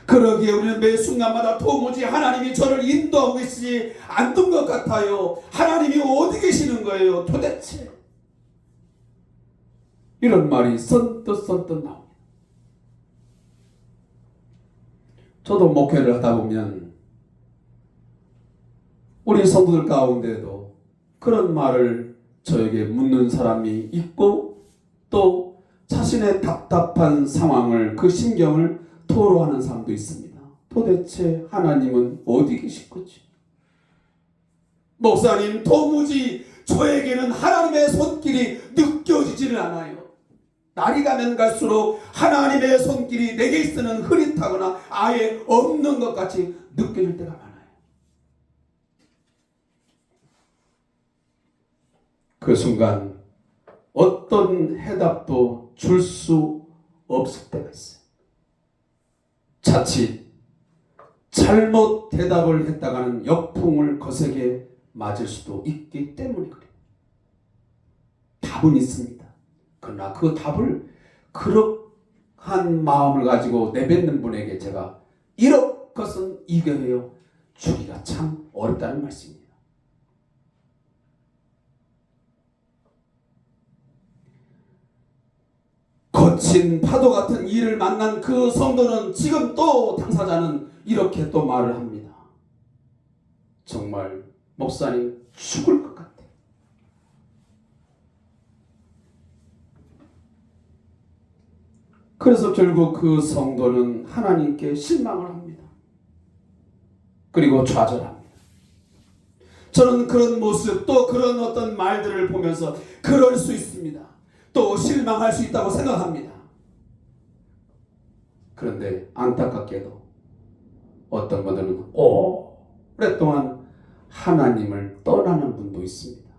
그러기에 우리는 매 순간마다 도무지 하나님이 저를 인도하고 계시지 않는 것 같아요. 하나님이 어디 계시는 거예요 도대체? 이런 말이 선뜻 나옵니다. 저도 목회를 하다 보면 우리 성도들 가운데도 그런 말을 저에게 묻는 사람이 있고 또 자신의 답답한 상황을 그 심경을 토로하는 사람도 있습니다. 도대체 하나님은 어디 계실 거지? 목사님, 도무지 저에게는 하나님의 손길이 느껴지지를 않아요. 날이 가면 갈수록 하나님의 손길이 내게 있어는 흐릿하거나 아예 없는 것 같이 느껴질 때가 많아요. 그 순간 어떤 해답도 줄 수 없을 때가 있어요. 자칫 잘못 대답을 했다가는 역풍을 거세게 맞을 수도 있기 때문에 그래요. 답은 있습니다. 그러나 그 답을 그럭한 마음을 가지고 내뱉는 분에게 제가 이것은 이겨내어 주기가 참 어렵다는 말씀입니다. 거친 파도 같은 일을 만난 그 성도는 지금 또 당사자는 이렇게 또 말을 합니다. 정말 목사님 죽을 것 같아요. 그래서 결국 그 성도는 하나님께 실망을 합니다. 그리고 좌절합니다. 저는 그런 모습 또 그런 어떤 말들을 보면서 그럴 수 있습니다. 또 실망할 수 있다고 생각합니다. 그런데 안타깝게도 어떤 분들은 오랫동안 하나님을 떠나는 분도 있습니다.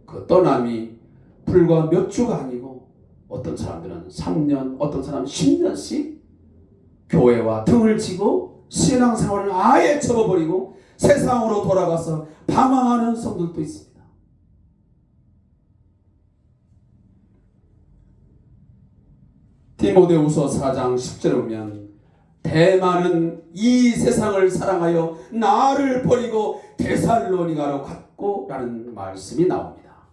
그 떠남이 불과 몇 주가 아니고 어떤 사람들은 3년, 어떤 사람은 10년씩 교회와 등을 지고 신앙생활을 아예 접어버리고 세상으로 돌아가서 방황하는 성들도 있습니다. 디모데후서 4장 10절에 보면 대만은 이 세상을 사랑하여 나를 버리고 데살로니가로 갔고 라는 말씀이 나옵니다.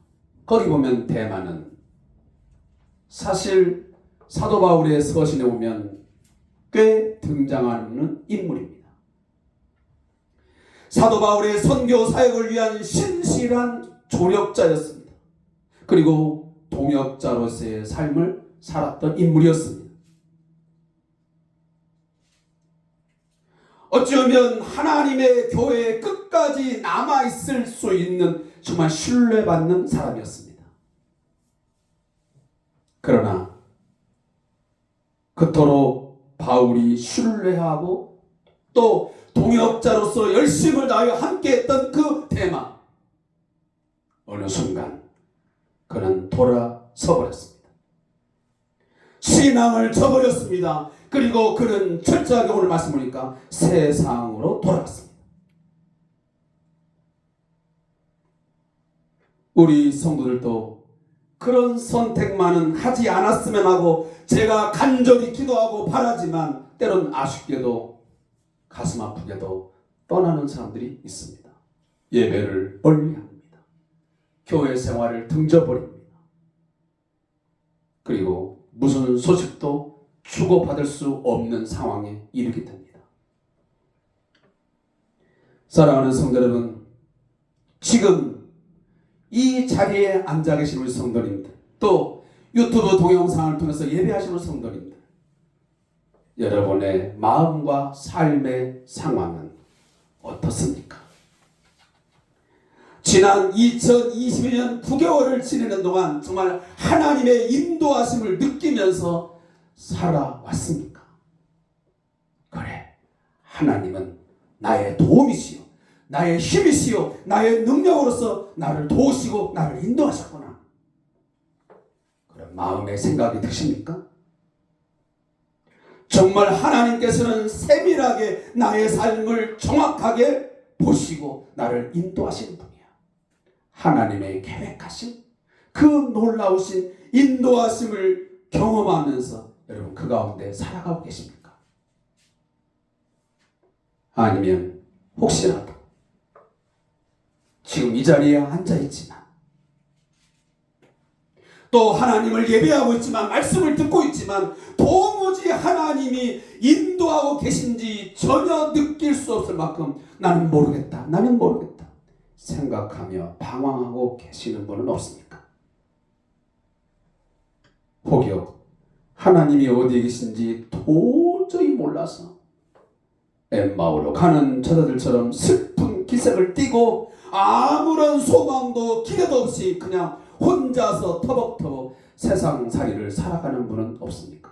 거기 보면 대만은 사실 사도 바울의 서신에 보면 꽤 등장하는 인물입니다. 사도 바울의 선교 사역을 위한 신실한 조력자였습니다. 그리고 동역자로서의 삶을 살았던 인물이었습니다. 어쩌면 하나님의 교회에 끝까지 남아있을 수 있는 정말 신뢰받는 사람이었습니다. 그러나 그토록 바울이 신뢰하고 또 동역자로서 열심을 다하여 함께했던 그 대마, 어느 순간 그는 돌아서 버렸습니다. 신앙을 저버렸습니다. 그리고 그는 철저하게 오늘 말씀 보니까 세상으로 돌아갔습니다. 우리 성도들도 그런 선택만은 하지 않았으면 하고 제가 간절히 기도하고 바라지만 때론 아쉽게도 가슴 아프게도 떠나는 사람들이 있습니다. 예배를 멀리합니다. 교회 생활을 등져버립니다. 그리고 무슨 소식도 주고 주고받을 수 없는 상황에 이르게 됩니다. 사랑하는 성도 여러분, 지금 이 자리에 앉아 계신 우리 성도님들, 또 유튜브 동영상을 통해서 예배하시는 성도님들, 여러분의 마음과 삶의 상황은 어떻습니까? 지난 2022년 9개월을 지내는 동안 정말 하나님의 인도하심을 느끼면서 살아왔습니까? 그래, 하나님은 나의 도움이시요, 나의 힘이시요, 나의 능력으로서 나를 도우시고 나를 인도하셨구나. 그런 마음의 생각이 드십니까? 정말 하나님께서는 세밀하게 나의 삶을 정확하게 보시고 나를 인도하시는 분이야. 하나님의 계획하신 그 놀라우신 인도하심을 경험하면서 여러분 그 가운데 살아가고 계십니까? 아니면 혹시라도 지금 이 자리에 앉아있지만 또 하나님을 예배하고 있지만 말씀을 듣고 있지만 도무지 하나님이 인도하고 계신지 전혀 느낄 수 없을 만큼 나는 모르겠다 생각하며 방황하고 계시는 분은 없습니까? 혹여 하나님이 어디에 계신지 도저히 몰라서 엠마오로 가는 저자들처럼 슬픈 기색을 띠고 아무런 소망도 기대도 없이 그냥 혼자서 터벅터벅 세상살이를 살아가는 분은 없습니까?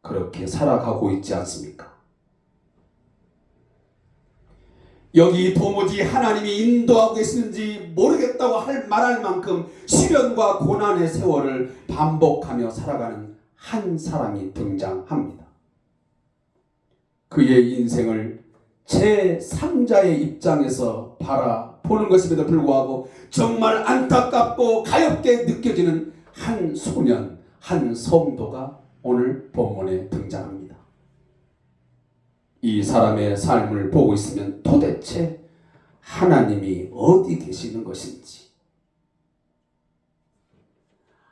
그렇게 살아가고 있지 않습니까? 여기 도무지 하나님이 인도하고 계시는지 모르겠다고 말할 만큼 시련과 고난의 세월을 반복하며 살아가는 한 사람이 등장합니다. 그의 인생을 제3자의 입장에서 바라보는 것임에도 불구하고 정말 안타깝고 가엽게 느껴지는 한 소년, 한 성도가 오늘 본문에 등장합니다. 이 사람의 삶을 보고 있으면 도대체 하나님이 어디 계시는 것인지,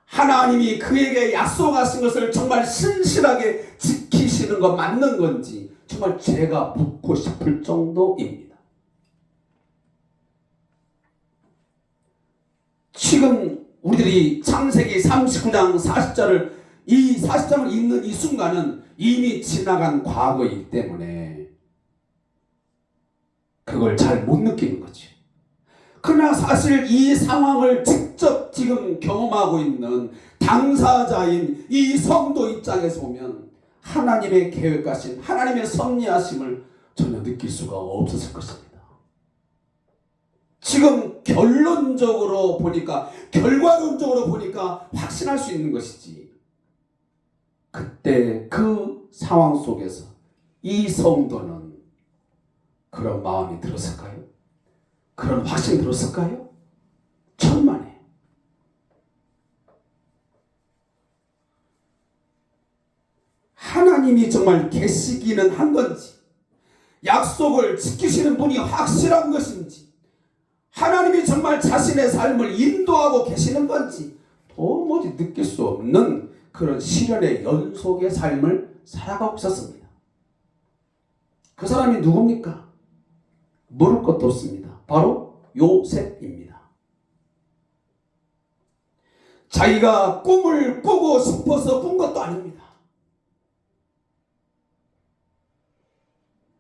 하나님이 그에게 약속하신 것을 정말 신실하게 지키시는 것 맞는 건지 정말 제가 묻고 싶을 정도입니다. 지금 우리들이 창세기 39장 40절을 이 40장을 읽는 이 순간은 이미 지나간 과거이기 때문에 그걸 잘 못 느끼는 거지. 그러나 사실 이 상황을 직접 지금 경험하고 있는 당사자인 이 성도 입장에서 보면 하나님의 계획하신 하나님의 섭리하심을 전혀 느낄 수가 없었을 것입니다. 지금 결론적으로 보니까, 결과론적으로 보니까 확신할 수 있는 것이지, 그때 그 상황 속에서 이 성도는 그런 마음이 들었을까요? 그런 확신이 들었을까요? 천만에. 하나님이 정말 계시기는 한 건지, 약속을 지키시는 분이 확실한 것인지, 하나님이 정말 자신의 삶을 인도하고 계시는 건지 도무지 느낄 수 없는 그런 시련의 연속의 삶을 살아가고 있었습니다. 그 사람이 누굽니까? 모를 것도 없습니다. 바로 요셉입니다. 자기가 꿈을 꾸고 싶어서 꾼 것도 아닙니다.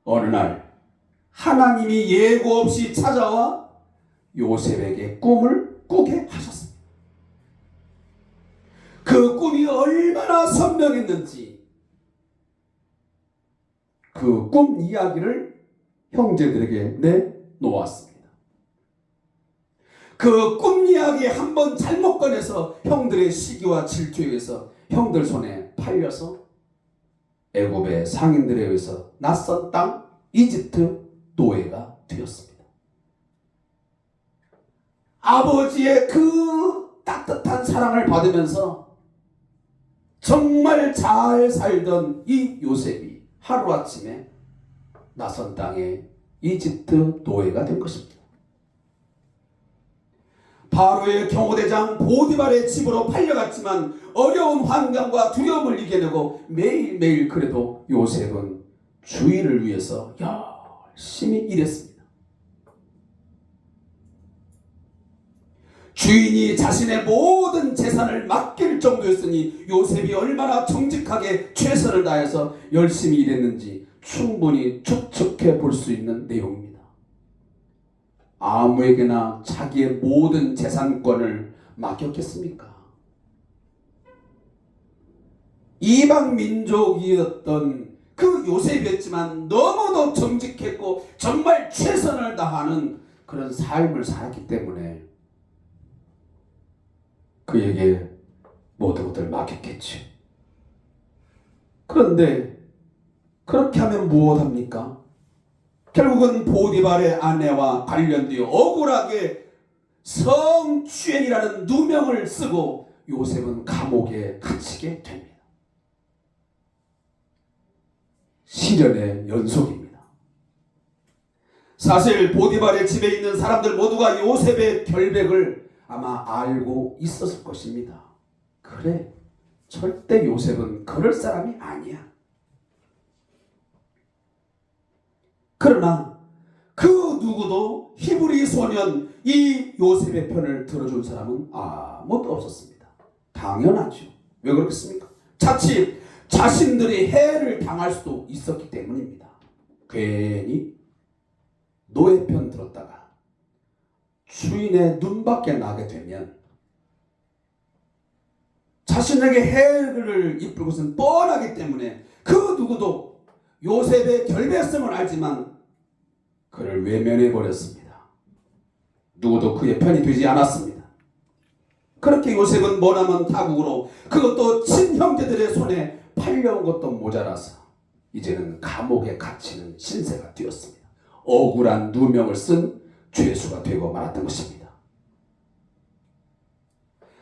어느 날 하나님이 예고 없이 찾아와 요셉에게 꿈을 꾸게 하셨습니다. 그 꿈이 얼마나 선명했는지 그 꿈 이야기를 형제들에게 내놓았습니다. 그 꿈 이야기 한번 잘못 꺼내서 형들의 시기와 질투에 의해서 형들 손에 팔려서 애굽의 상인들에 의해서 낯선 땅 이집트 노예가 되었습니다. 아버지의 그 따뜻한 사랑을 받으면서 정말 잘 살던 이 요셉이 하루아침에 낯선 땅에 이집트 노예가 된 것입니다. 바로의 경호대장 보디발의 집으로 팔려갔지만 어려운 환경과 두려움을 이겨내고 매일매일 그래도 요셉은 주인을 위해서 열심히 일했습니다. 주인이 자신의 모든 재산을 맡길 정도였으니 요셉이 얼마나 정직하게 최선을 다해서 열심히 일했는지 충분히 추측해 볼 수 있는 내용입니다. 아무에게나 자기의 모든 재산권을 맡겼겠습니까? 이방 민족이었던 그 요셉이었지만 너무도 정직했고 정말 최선을 다하는 그런 삶을 살았기 때문에 그에게 모든 것들을 맡겼겠죠. 그런데 그렇게 하면 무엇합니까? 결국은 보디발의 아내와 관련되어 억울하게 성추행이라는 누명을 쓰고 요셉은 감옥에 갇히게 됩니다. 시련의 연속입니다. 사실 보디발의 집에 있는 사람들 모두가 요셉의 결백을 아마 알고 있었을 것입니다. 그래, 절대 요셉은 그럴 사람이 아니야. 그러나 그 누구도 히브리 소년 이 요셉의 편을 들어준 사람은 아무도 없었습니다. 당연하죠. 왜 그렇겠습니까? 자칫 자신들이 해를 당할 수도 있었기 때문입니다. 괜히 노예 편 들었다가 주인의 눈밖에 나게 되면 자신에게 해를 입을 것은 뻔하기 때문에 그 누구도 요셉의 결백성을 알지만 그를 외면해버렸습니다. 누구도 그의 편이 되지 않았습니다. 그렇게 요셉은 머나먼 타국으로, 그것도 친형제들의 손에 팔려온 것도 모자라서 이제는 감옥에 갇히는 신세가 되었습니다. 억울한 누명을 쓴 죄수가 되고 말았던 것입니다.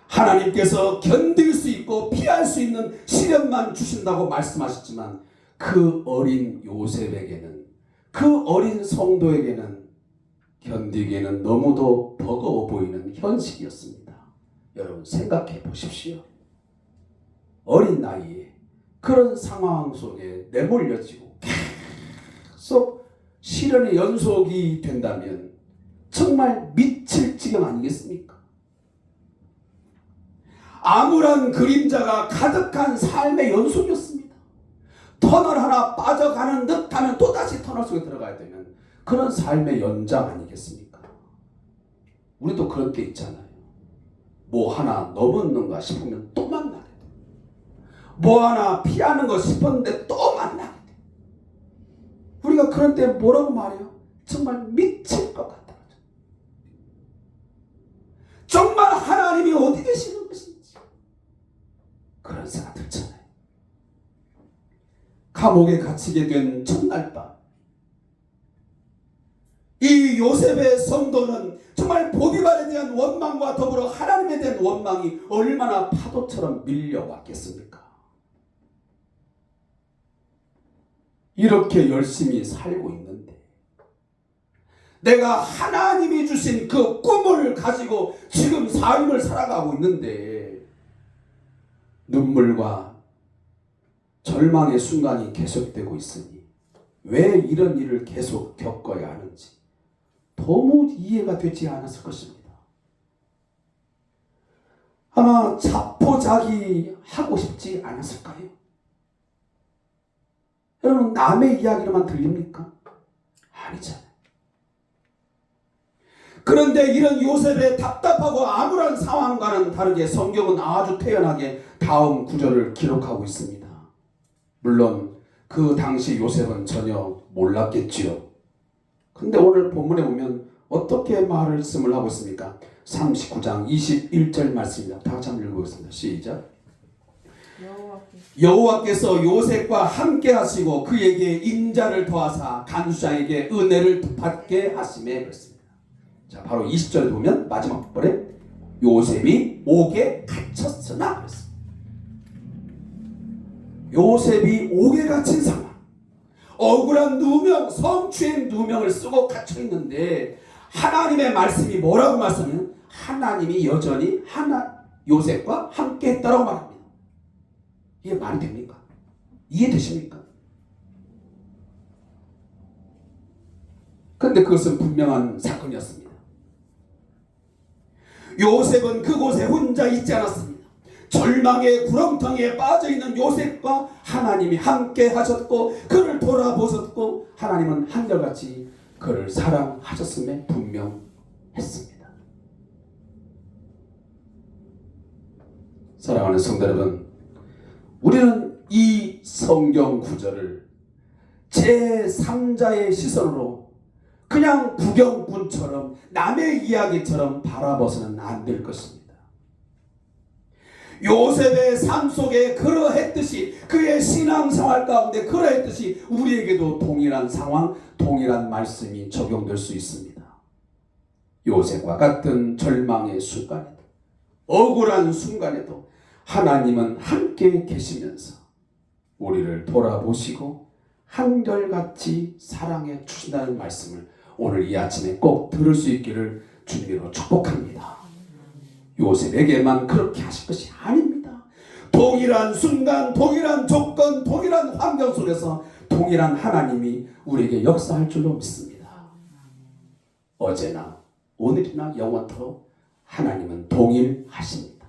하나님께서 견딜 수 있고 피할 수 있는 시련만 주신다고 말씀하셨지만 그 어린 요셉에게는, 그 어린 성도에게는 견디기에는 너무도 버거워 보이는 현실이었습니다. 여러분 생각해 보십시오. 어린 나이에 그런 상황 속에 내몰려지고 계속 시련의 연속이 된다면 정말 미칠 지경 아니겠습니까? 암울한 그림자가 가득한 삶의 연속이었습니다. 터널 하나 빠져가는 듯 하면 또다시 터널 속에 들어가야 되는 그런 삶의 연장 아니겠습니까? 우리도 그런 때 있잖아요. 뭐 하나 넘었는가 싶으면 또 만나게 돼. 뭐 하나 피하는 거 싶었는데 또 만나게 돼. 우리가 그런 때 뭐라고 말해요? 정말 미칠 것 같다. 정말 하나님이 어디 계시는 것인지 그런 생각 들잖아요. 감옥에 갇히게 된 첫날 밤, 이 요셉의 성도는 정말 보디발에 대한 원망과 더불어 하나님에 대한 원망이 얼마나 파도처럼 밀려왔겠습니까? 이렇게 열심히 살고 있는데, 내가 하나님이 주신 그 꿈을 가지고 지금 삶을 살아가고 있는데 눈물과 절망의 순간이 계속되고 있으니 왜 이런 일을 계속 겪어야 하는지 도무지 이해가 되지 않았을 것입니다. 아마 자포자기 하고 싶지 않았을까요? 여러분, 남의 이야기로만 들립니까? 아니잖아요. 그런데 이런 요셉의 답답하고 암울한 상황과는 다르게 성경은 아주 태연하게 다음 구절을 기록하고 있습니다. 물론 그 당시 요셉은 전혀 몰랐겠지요. 근데 오늘 본문에 보면 어떻게 말씀을 하고 있습니까? 39장 21절 말씀입니다. 다 같이 한번 읽어보겠습니다. 시작. 여호와께서 요셉과 함께 하시고 그에게 인자를 더하사 간수장에게 은혜를 받게 하심에 그랬습니다. 자, 바로 20절에 보면 마지막 부분에 요셉이 옥에 갇혔으나 그랬습니다. 요셉이 옥에 갇힌 상황, 억울한 누명, 성추행 누명을 쓰고 갇혀있는데 하나님의 말씀이 뭐라고 말씀하면 하나님이 여전히 요셉과 함께 했다고 말합니다. 이게 말이 됩니까? 이해되십니까? 그런데 그것은 분명한 사건이었습니다. 요셉은 그곳에 혼자 있지 않았습니다. 절망의 구렁텅이에 빠져있는 요셉과 하나님이 함께 하셨고 그를 돌아보셨고 하나님은 한결같이 그를 사랑하셨음에 분명했습니다. 사랑하는 성도 여러분, 우리는 이 성경 구절을 제3자의 시선으로 그냥 구경꾼처럼 남의 이야기처럼 바라봐서는 안 될 것입니다. 요셉의 삶 속에 그러했듯이 그의 신앙생활 가운데 그러했듯이 우리에게도 동일한 상황, 동일한 말씀이 적용될 수 있습니다. 요셉과 같은 절망의 순간에도 억울한 순간에도 하나님은 함께 계시면서 우리를 돌아보시고 한결같이 사랑해 주신다는 말씀을 오늘 이 아침에 꼭 들을 수 있기를 주님으로 축복합니다. 요셉에게만 그렇게 하실 것이 아닙니다. 동일한 순간, 동일한 조건, 동일한 환경 속에서 동일한 하나님이 우리에게 역사할 줄로 믿습니다. 어제나 오늘이나 영원토록 하나님은 동일하십니다.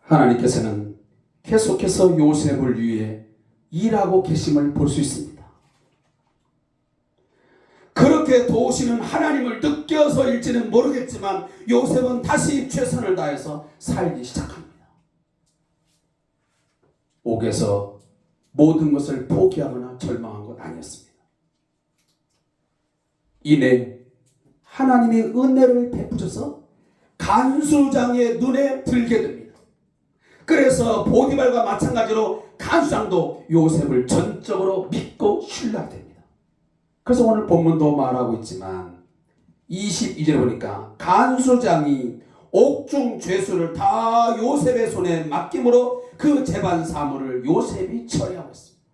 하나님께서는 계속해서 요셉을 위해 일하고 계심을 볼 수 있습니다. 그렇게 도우시는 하나님을 느껴서일지는 모르겠지만 요셉은 다시 최선을 다해서 살기 시작합니다. 옥에서 모든 것을 포기하거나 절망한 것 아니었습니다. 이내 하나님이 은혜를 베푸셔서 간수장의 눈에 들게 됩니다. 그래서 보디발과 마찬가지로 간수장도 요셉을 전적으로 믿고 신뢰하게 됩니다. 그래서 오늘 본문도 말하고 있지만 22절에 보니까 간수장이 옥중 죄수를 다 요셉의 손에 맡김으로 그 재반 사물을 요셉이 처리하고 있습니다.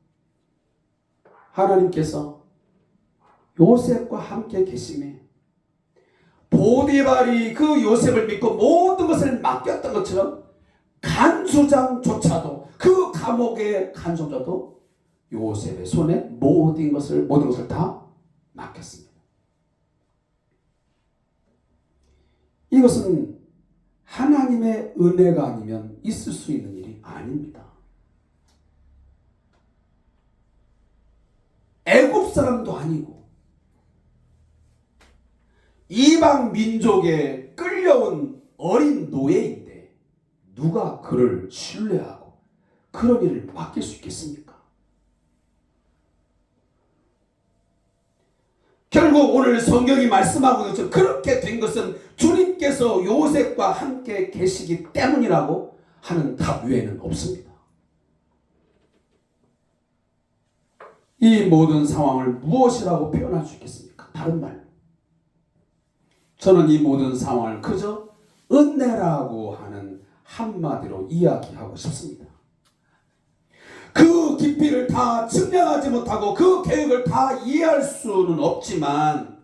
하나님께서 요셉과 함께 계심에 보디발이 그 요셉을 믿고 모든 것을 맡겼던 것처럼 간수장조차도 그 감옥의 간수자도 요셉의 손에 모든 것을 다 맡겼습니다. 이것은 하나님의 은혜가 아니면 있을 수 있는 일이 아닙니다. 애굽 사람도 아니고 이방 민족에 끌려온 어린 노예인데 누가 그를 신뢰하고 그런 일을 맡길 수 있겠습니까? 결국 오늘 성경이 말씀하고 있죠. 그렇게 된 것은 주님께서 요셉과 함께 계시기 때문이라고 하는 답 외에는 없습니다. 이 모든 상황을 무엇이라고 표현할 수 있겠습니까? 다른 말로 저는 이 모든 상황을 그저 은혜라고 하는 한마디로 이야기하고 싶습니다. 그 깊이를 다 증명하지 못하고 그 계획을 다 이해할 수는 없지만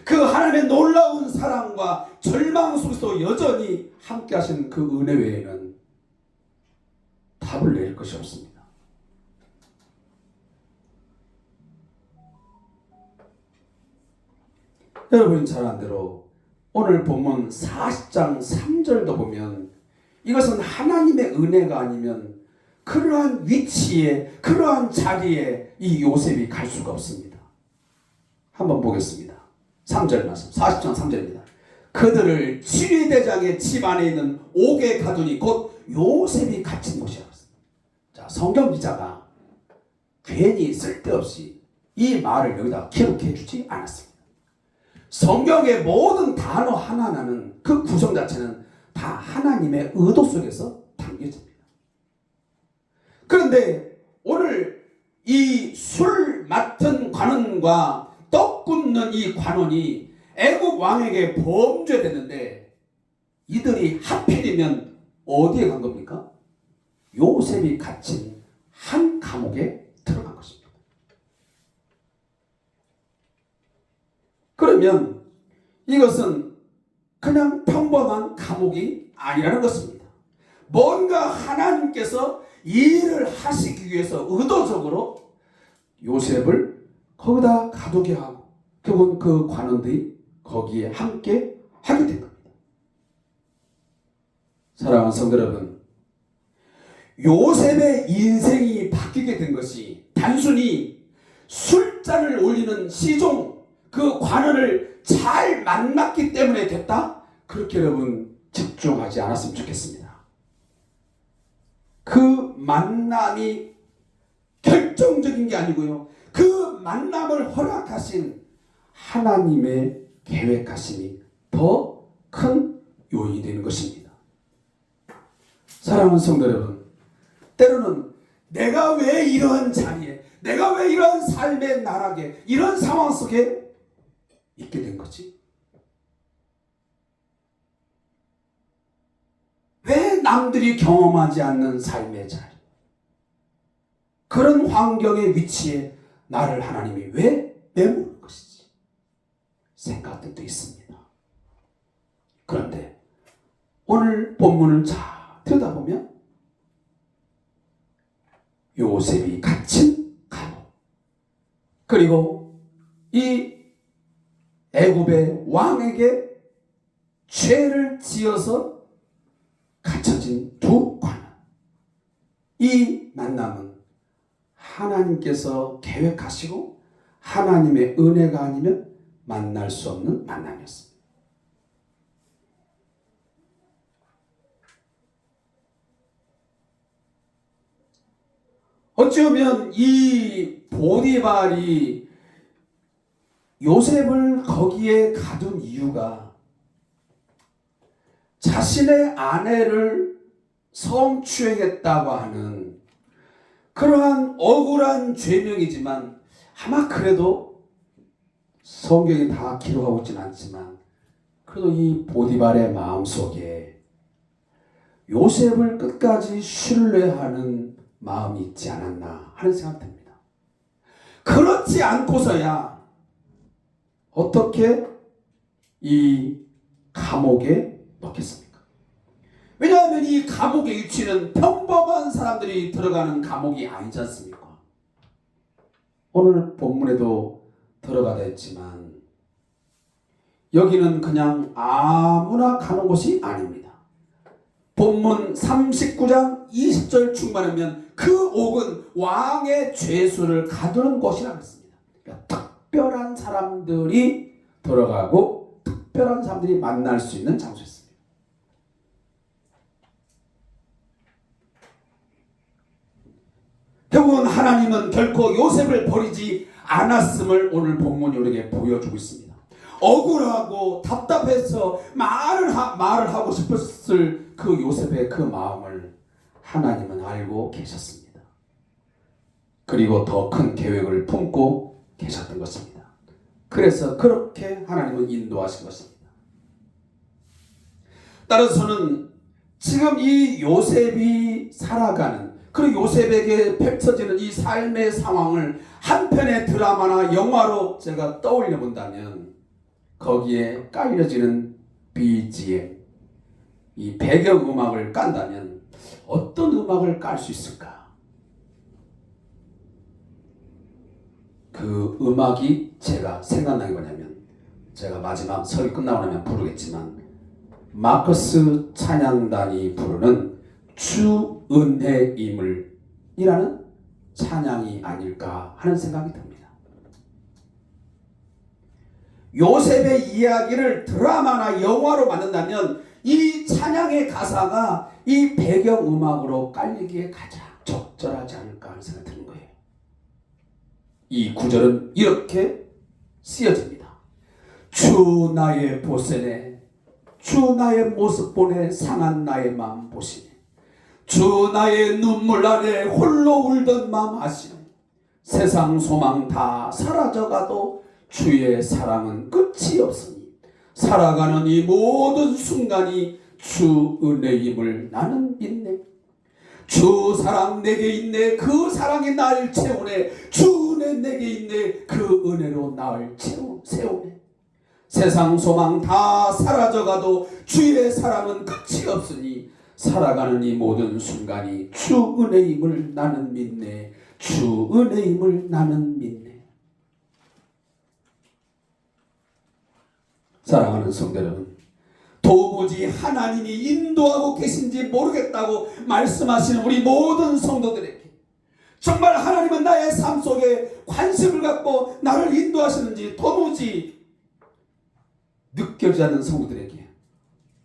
그 하나님의 놀라운 사랑과 절망 속에서 여전히 함께 하신 그 은혜 외에는 답을 내릴 것이 없습니다. 여러분이 잘 아는 대로 오늘 본문 40장 3절도 보면 이것은 하나님의 은혜가 아니면 그러한 위치에 그러한 자리에 이 요셉이 갈 수가 없습니다. 한번 보겠습니다. 3절 말씀 40장 3절입니다. 그들을 지휘대장의 집 안에 있는 옥에 가두니 곧 요셉이 갇힌 곳이라고 했습니다. 자, 성경 기자가 괜히 쓸데없이 이 말을 여기다 기록해 주지 않았습니다. 성경의 모든 단어 하나하나는 그 구성 자체는 다 하나님의 의도 속에서 담겨집니다. 그런데 오늘 이 술 맡은 관원과 떡 굽는 이 관원이 애국 왕에게 범죄됐는데 이들이 하필이면 어디에 간 겁니까? 요셉이 갇힌 한 감옥에 들어간 것입니다. 그러면 이것은 그냥 평범한 감옥이 아니라는 것입니다. 뭔가 하나님께서 일을 하시기 위해서 의도적으로 요셉을 거기다 가두게 하고 결국은 그 관원들이 거기에 함께 하게 된 겁니다. 사랑하는 성도 여러분, 요셉의 인생이 바뀌게 된 것이 단순히 술잔을 올리는 시종 그 관원을 잘 만났기 때문에 됐다? 그렇게 여러분 집중하지 않았으면 좋겠습니다. 그 만남이 결정적인 게 아니고요. 그 만남을 허락하신 하나님의 계획하심이 더 큰 요인이 되는 것입니다. 사랑하는 성도 여러분, 때로는 내가 왜 이러한 자리에, 내가 왜 이러한 삶의 나락에, 이런 상황 속에 있게 된 거지? 왜 남들이 경험하지 않는 삶의 자리, 그런 환경의 위치에 나를 하나님이 왜 내모는 것이지? 생각들도 있습니다. 그런데 오늘 본문을 잘 들여다보면 요셉이 갇힌 감옥, 그리고 이 애굽의 왕에게 죄를 지어서 갇혀진 두 관원, 이 만남은 하나님께서 계획하시고 하나님의 은혜가 아니면 만날 수 없는 만남이었습니다. 어찌보면 이 보디발이 요셉을 거기에 가둔 이유가 자신의 아내를 성추행했다고 하는 그러한 억울한 죄명이지만, 아마 그래도 성경이 다 기록하고 있지는 않지만 그래도 이 보디발의 마음속에 요셉을 끝까지 신뢰하는 마음이 있지 않았나 하는 생각이 듭니다. 그렇지 않고서야 어떻게 이 감옥에 넣겠습니까? 왜냐하면 이 감옥의 위치는 평범한 사람들이 들어가는 감옥이 아니지 않습니까? 오늘 본문에도 들어가다 했지만 여기는 그냥 아무나 가는 곳이 아닙니다. 본문 39장 20절 중반이면 그 옥은 왕의 죄수를 가두는 곳이라고 했습니다. 그러니까 특별한 사람들이 들어가고 특별한 사람들이 만날 수 있는 장소였습니다. 결국은 하나님은 결코 요셉을 버리지 않았음을 오늘 본문이 우리에게 보여주고 있습니다. 억울하고 답답해서 말을 하고 싶었을 그 요셉의 그 마음을 하나님은 알고 계셨습니다. 그리고 더 큰 계획을 품고 계셨던 것입니다. 그래서 그렇게 하나님은 인도하신 것입니다. 따라서는 지금 이 요셉이 살아가는, 그리고 요셉에게 펼쳐지는 이 삶의 상황을 한 편의 드라마나 영화로 제가 떠올려 본다면 거기에 깔려지는 BGM, 이 배경음악을 깐다면 어떤 음악을 깔 수 있을까? 그 음악이 제가 생각나는 게 뭐냐면, 제가 마지막 설이 끝나고 나면 부르겠지만 마커스 찬양단이 부르는 주 은혜임을 이라는 찬양이 아닐까 하는 생각이 듭니다. 요셉의 이야기를 드라마나 영화로 만든다면 이 찬양의 가사가 이 배경음악으로 깔리기에 가장 적절하지 않을까 하는 생각이 드는 거예요. 이 구절은 이렇게 쓰여집니다. 주 나의 보세네, 주 나의 모습 보네, 상한 나의 마음 보시네, 주 나의 눈물 아래 홀로 울던 마음 아시네, 세상 소망 다 사라져가도 주의 사랑은 끝이 없으니 살아가는 이 모든 순간이 주 은혜임을 나는 믿네. 주 사랑 내게 있네, 그 사랑이 날 채우네. 주 은혜 내게 있네, 그 은혜로 날 세우네. 세상 소망 다 사라져가도 주의 사랑은 끝이 없으니 살아가는 이 모든 순간이 주 은혜임을 나는 믿네. 주 은혜임을 나는 믿네. 사랑하는 성도 여러분, 도무지 하나님이 인도하고 계신지 모르겠다고 말씀하시는 우리 모든 성도들에게, 정말 하나님은 나의 삶 속에 관심을 갖고 나를 인도하시는지 도무지 느껴지지 않는 성도들에게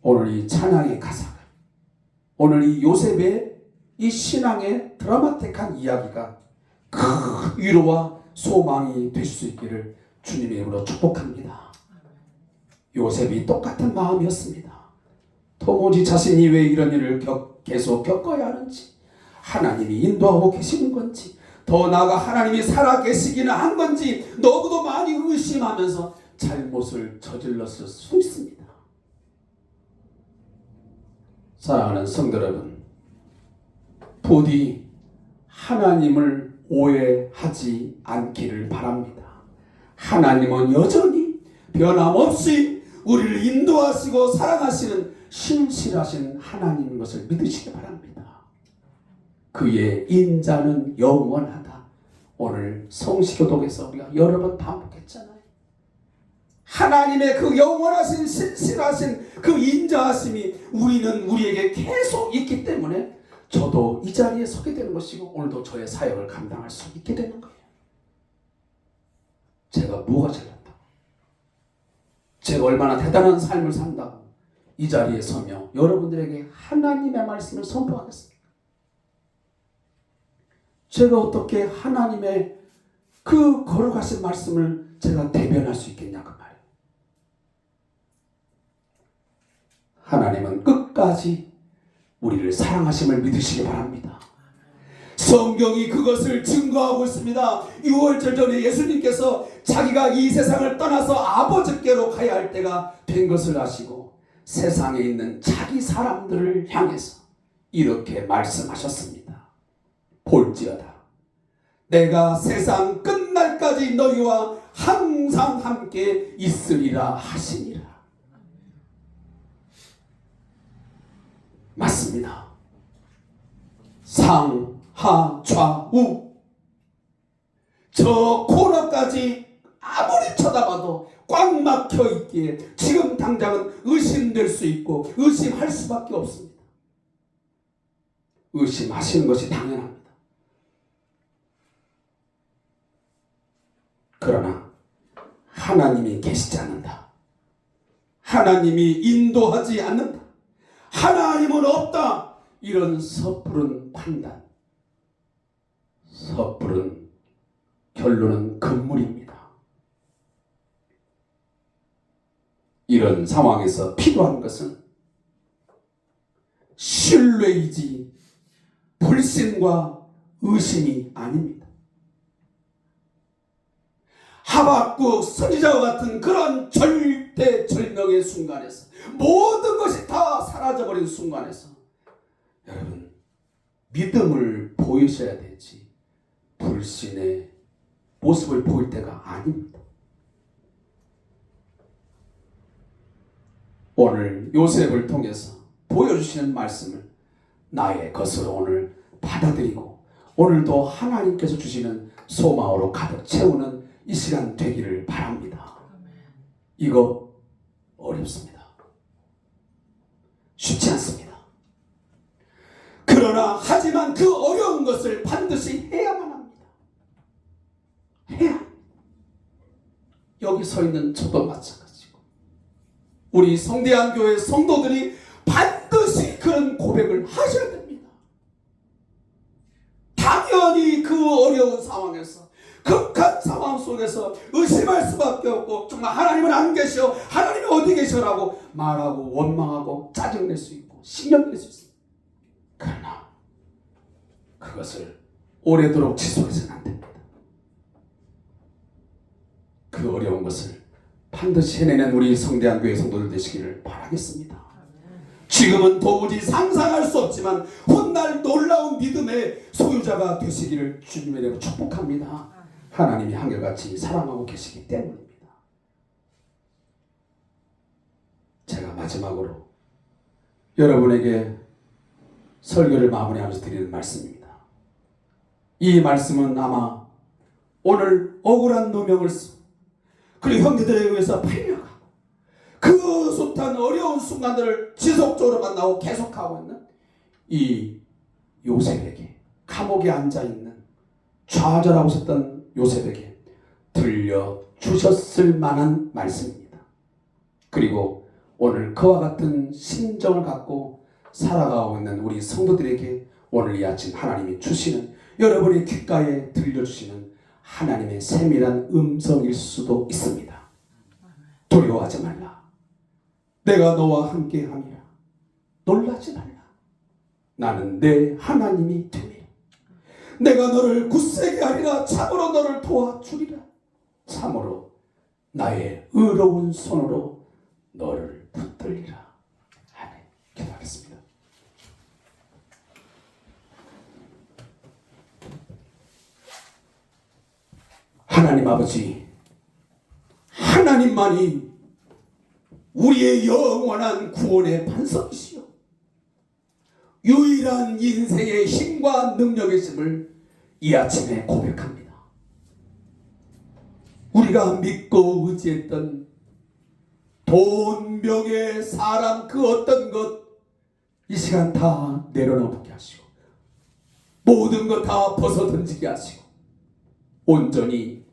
오늘 이 찬양의 가사가, 오늘 이 요셉의 이 신앙의 드라마틱한 이야기가 큰 위로와 소망이 될 수 있기를 주님의 이름으로 축복합니다. 요셉이 똑같은 마음이었습니다. 도무지 자신이 왜 이런 일을 계속 겪어야 하는지, 하나님이 인도하고 계시는 건지, 더 나아가 하나님이 살아계시기는 한 건지 너무도 많이 의심하면서 잘못을 저질렀을 수 있습니다. 사랑하는 성도 여러분, 부디 하나님을 오해하지 않기를 바랍니다. 하나님은 여전히 변함없이 우리를 인도하시고 사랑하시는 신실하신 하나님인 것을 믿으시기 바랍니다. 그의 인자는 영원하다. 오늘 성시교독에서 우리가 여러 번 반복했잖아요. 하나님의 그 영원하신 신실하신 그 인자하심이 우리에게 계속 있기 때문에 저도 이 자리에 서게 되는 것이고 오늘도 저의 사역을 감당할 수 있게 되는 거예요. 제가 뭐가 잘났다고, 제가 얼마나 대단한 삶을 산다고 이 자리에 서며 여러분들에게 하나님의 말씀을 선포하겠습니까? 제가 어떻게 하나님의 그 걸어가신 말씀을 제가 대변할 수 있겠냐 그 말이에요. 하나님은 끝까지 우리를 사랑하심을 믿으시기 바랍니다. 성경이 그것을 증거하고 있습니다. 6월절 전에 예수님께서 자기가 이 세상을 떠나서 아버지께로 가야 할 때가 된 것을 아시고 세상에 있는 자기 사람들을 향해서 이렇게 말씀하셨습니다. 볼지어다 내가 세상 끝날까지 너희와 항상 함께 있으리라 하시니라. 맞습니다. 상, 하, 좌우 저 코너까지 아무리 쳐다봐도 꽉 막혀 있기에 지금 당장은 의심될 수 있고 의심할 수밖에 없습니다. 의심하시는 것이 당연합니다. 그러나 하나님이 계시지 않는다. 하나님이 인도하지 않는다. 하나님은 없다. 이런 섣부른 판단, 섣부른 결론은 금물입니다. 이런 상황에서 필요한 것은 신뢰이지 불신과 의심이 아닙니다. 하박국 선지자와 같은 그런 절대절명의 순간에서 모든 것이 다 사라져버린 순간에서 여러분 믿음을 보이셔야 되지 불신의 모습을 보일 때가 아닙니다. 오늘 요셉을 통해서 보여주시는 말씀을 나의 것으로 오늘 받아들이고 오늘도 하나님께서 주시는 소망으로 가득 채우는 이 시간 되기를 바랍니다. 이거 어렵습니다. 쉽지 않습니다. 그러나 하지만 그 어려운 것을 반드시 해야만 합니다. 해야. 여기 서 있는 저도 마찬가지고 우리 성대한 교회 성도들이 반드시 그런 고백을 하셔야 됩니다. 당연히 그 어려운 상황에서 극한 상황 속에서 의심할 수밖에 없고 정말 하나님은 안 계셔, 하나님이 어디 계셔라고 말하고 원망하고 짜증낼 수 있고 신경낼 수 있습니다. 그러나 그것을 오래도록 지속해서는 안 됩니다. 그 어려운 것을 반드시 해내는 우리 성대한 교회 성도들 되시기를 바라겠습니다. 지금은 도무지 상상할 수 없지만 훗날 놀라운 믿음의 소유자가 되시기를 주님의 이름으로 축복합니다. 하나님이 한결같이 사랑하고 계시기 때문입니다. 제가 마지막으로 여러분에게 설교를 마무리하면서 드리는 말씀입니다. 이 말씀은 아마 오늘 억울한 누명을 쓰고 그리고 형제들에 의해서 팔려가고 그 숱한 어려운 순간들을 지속적으로 만나고 계속하고 있는 이 요셉에게, 감옥에 앉아있는 좌절하고 있었던 요셉에게 들려주셨을 만한 말씀입니다. 그리고 오늘 그와 같은 심정을 갖고 살아가고 있는 우리 성도들에게 오늘 이 아침 하나님이 주시는, 여러분의 귓가에 들려주시는 하나님의 세밀한 음성일 수도 있습니다. 두려워하지 말라. 내가 너와 함께함이라. 놀라지 말라. 나는 내 하나님이 됨이라. 내가 너를 굳세게 하리라. 참으로 너를 도와주리라. 참으로 나의 의로운 손으로 너를 붙들리라. 아멘. 기도하겠습니다. 하나님 아버지, 하나님만이 우리의 영원한 구원의 반석이시요 유일한 인생의 힘과 능력이심을 이 아침에 고백합니다. 우리가 믿고 의지했던 돈, 명예, 사람 그 어떤 것 이 시간 다 내려놓게 하시고 모든 것 다 벗어 던지게 하시고 온전히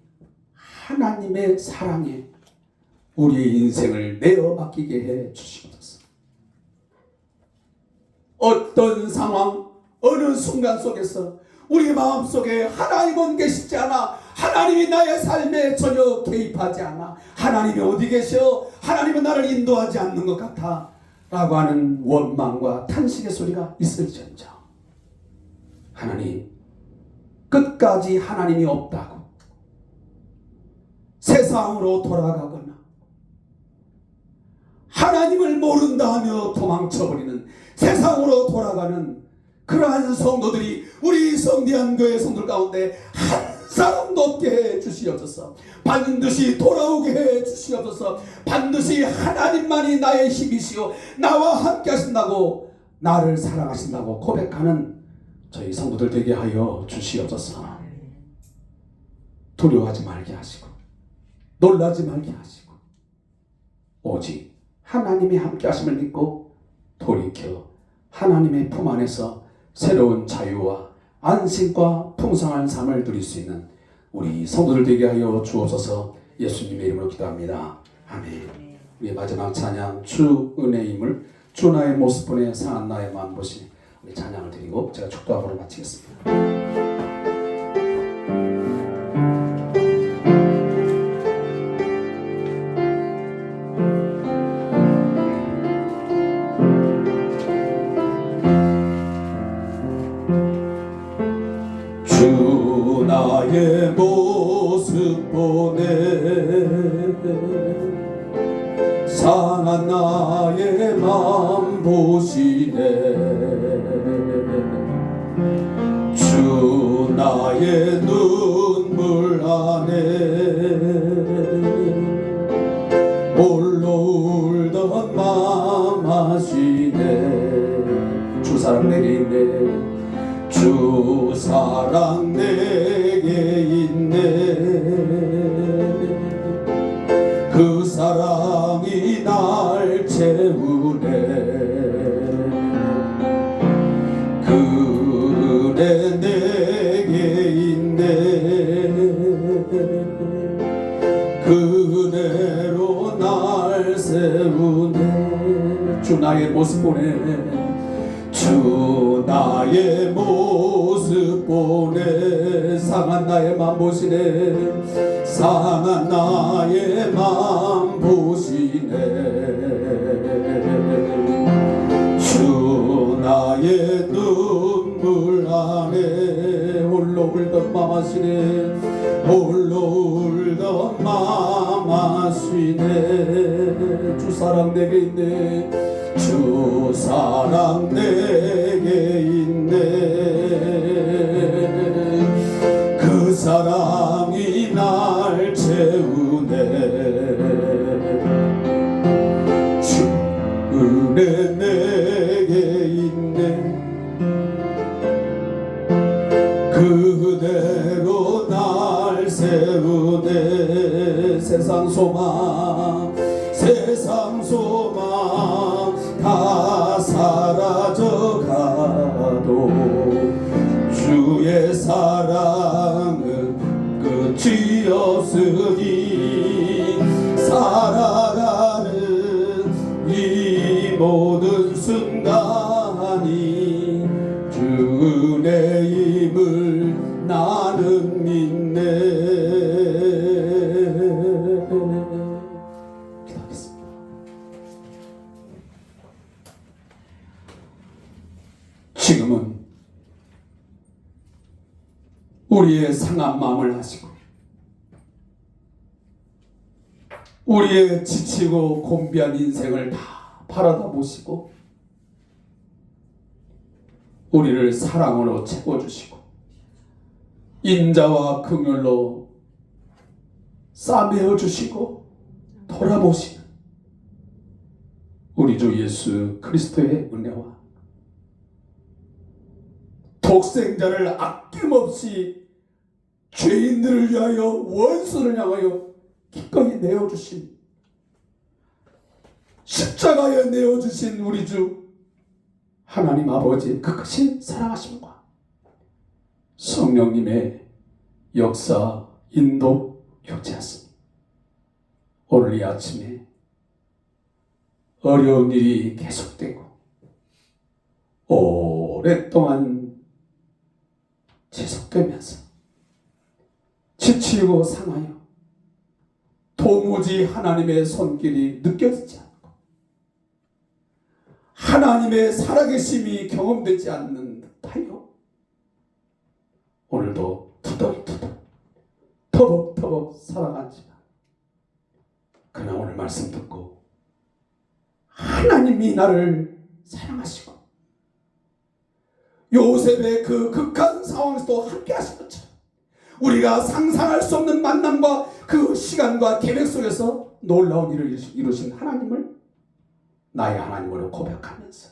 하나님의 사랑에 우리의 인생을 내어 맡기게 해 주시옵소서. 어떤 상황, 어느 순간 속에서 우리 마음속에 하나님은 계시지 않아, 하나님이 나의 삶에 전혀 개입하지 않아, 하나님이 어디 계셔, 하나님은 나를 인도하지 않는 것 같아 라고 하는 원망과 탄식의 소리가 있을지언정 하나님, 끝까지 하나님이 없다고 세상으로 돌아가거나 하나님을 모른다 하며 도망쳐버리는, 세상으로 돌아가는 그러한 성도들이 우리 성대한 교회 성도들 가운데 한 사람도 없게 해 주시옵소서. 반드시 돌아오게 해 주시옵소서. 반드시 하나님만이 나의 힘이시오, 나와 함께 하신다고, 나를 사랑하신다고 고백하는 저희 성도들 되게 하여 주시옵소서. 두려워하지 말게 하시고 놀라지 말게 하시고 오직 하나님이 함께 하심을 믿고 돌이켜 하나님의 품 안에서 새로운 자유와 안식과 풍성한 삶을 누릴 수 있는 우리 성도들 되게 하여 주옵소서. 예수님의 이름으로 기도합니다. 아멘. 우리 마지막 찬양, 주 은혜임을, 주 나의 모습 보내 상한 나의 마음 보시, 우리 찬양을 드리고 제가 축도하고를 마치겠습니다. 주 나의 모습 보내 상한 나의 맘 보시네. 주 나의 눈물 안에 홀로 울던 맘 아시네. 주 사랑 내게 있네. 주 사랑 내게 있네. 그 사랑이 날 채우네. 그래 내게 있네. 그 은혜로 날 세우네. 주 나의 모습 보내. 주 나의 모습 보내 상한 나의 맘 보시네. 상한 나의 맘 보시네. 주 나의 눈물 안에 홀로 울던 맘 하시네. 홀로 울던 맘 하시네. 주 사랑 내게 있네. 주 사랑 내게 있네. 그 사랑이 날 채우네. 주 사라져가도 주의 사랑은 끝이 없으니 살아가는 이 모든 순간이 주 은혜임을 나는 믿네. 기도하겠습니다. 지금은 우리의 상한 마음을 아시고 우리의 지치고 곤비한 인생을 다 바라다 보시고 우리를 사랑으로 채워주시고 인자와 긍휼로 싸매어 주시고 돌아보시는 우리 주 예수 그리스도의 은혜와 독생자를 아낌없이 죄인들을 위하여 원수를 향하여 기꺼이 내어주신 십자가에 내어주신 우리 주 하나님 아버지의 그 크신 사랑하심과 성령님의 역사 인도 교체하습니다. 오늘 이 아침에 어려운 일이 계속되고 오랫동안 지속되면서 지치고 상하여 도무지 하나님의 손길이 느껴지지 않고 하나님의 살아계심이 경험되지 않는 듯하여 오늘도 투덜투덜 터벅터벅 살아가지만 그러나 오늘 말씀 듣고 하나님이 나를 사랑하시고 요셉의 그 극한 상황에서도 함께 하신 것처럼 우리가 상상할 수 없는 만남과 그 시간과 계획 속에서 놀라운 일을 이루신 하나님을 나의 하나님으로 고백하면서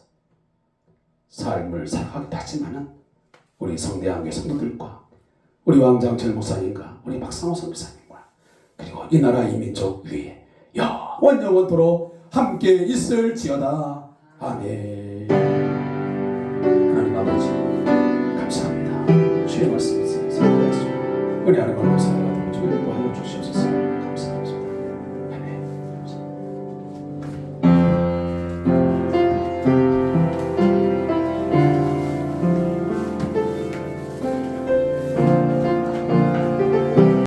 삶을 살아가기도 하지만은 우리 성대한교회 성도들과 우리 왕장철 목사님과 우리 박상호 선교사님과 그리고 이 나라 이 민족 위에 영원토록 함께 있을지어다. 아멘. 하나님 아버지 감사합니다. 주의 말씀이 있어서 은혜 안에 걸려 살아가도록 주님 인도하여 주시옵소서.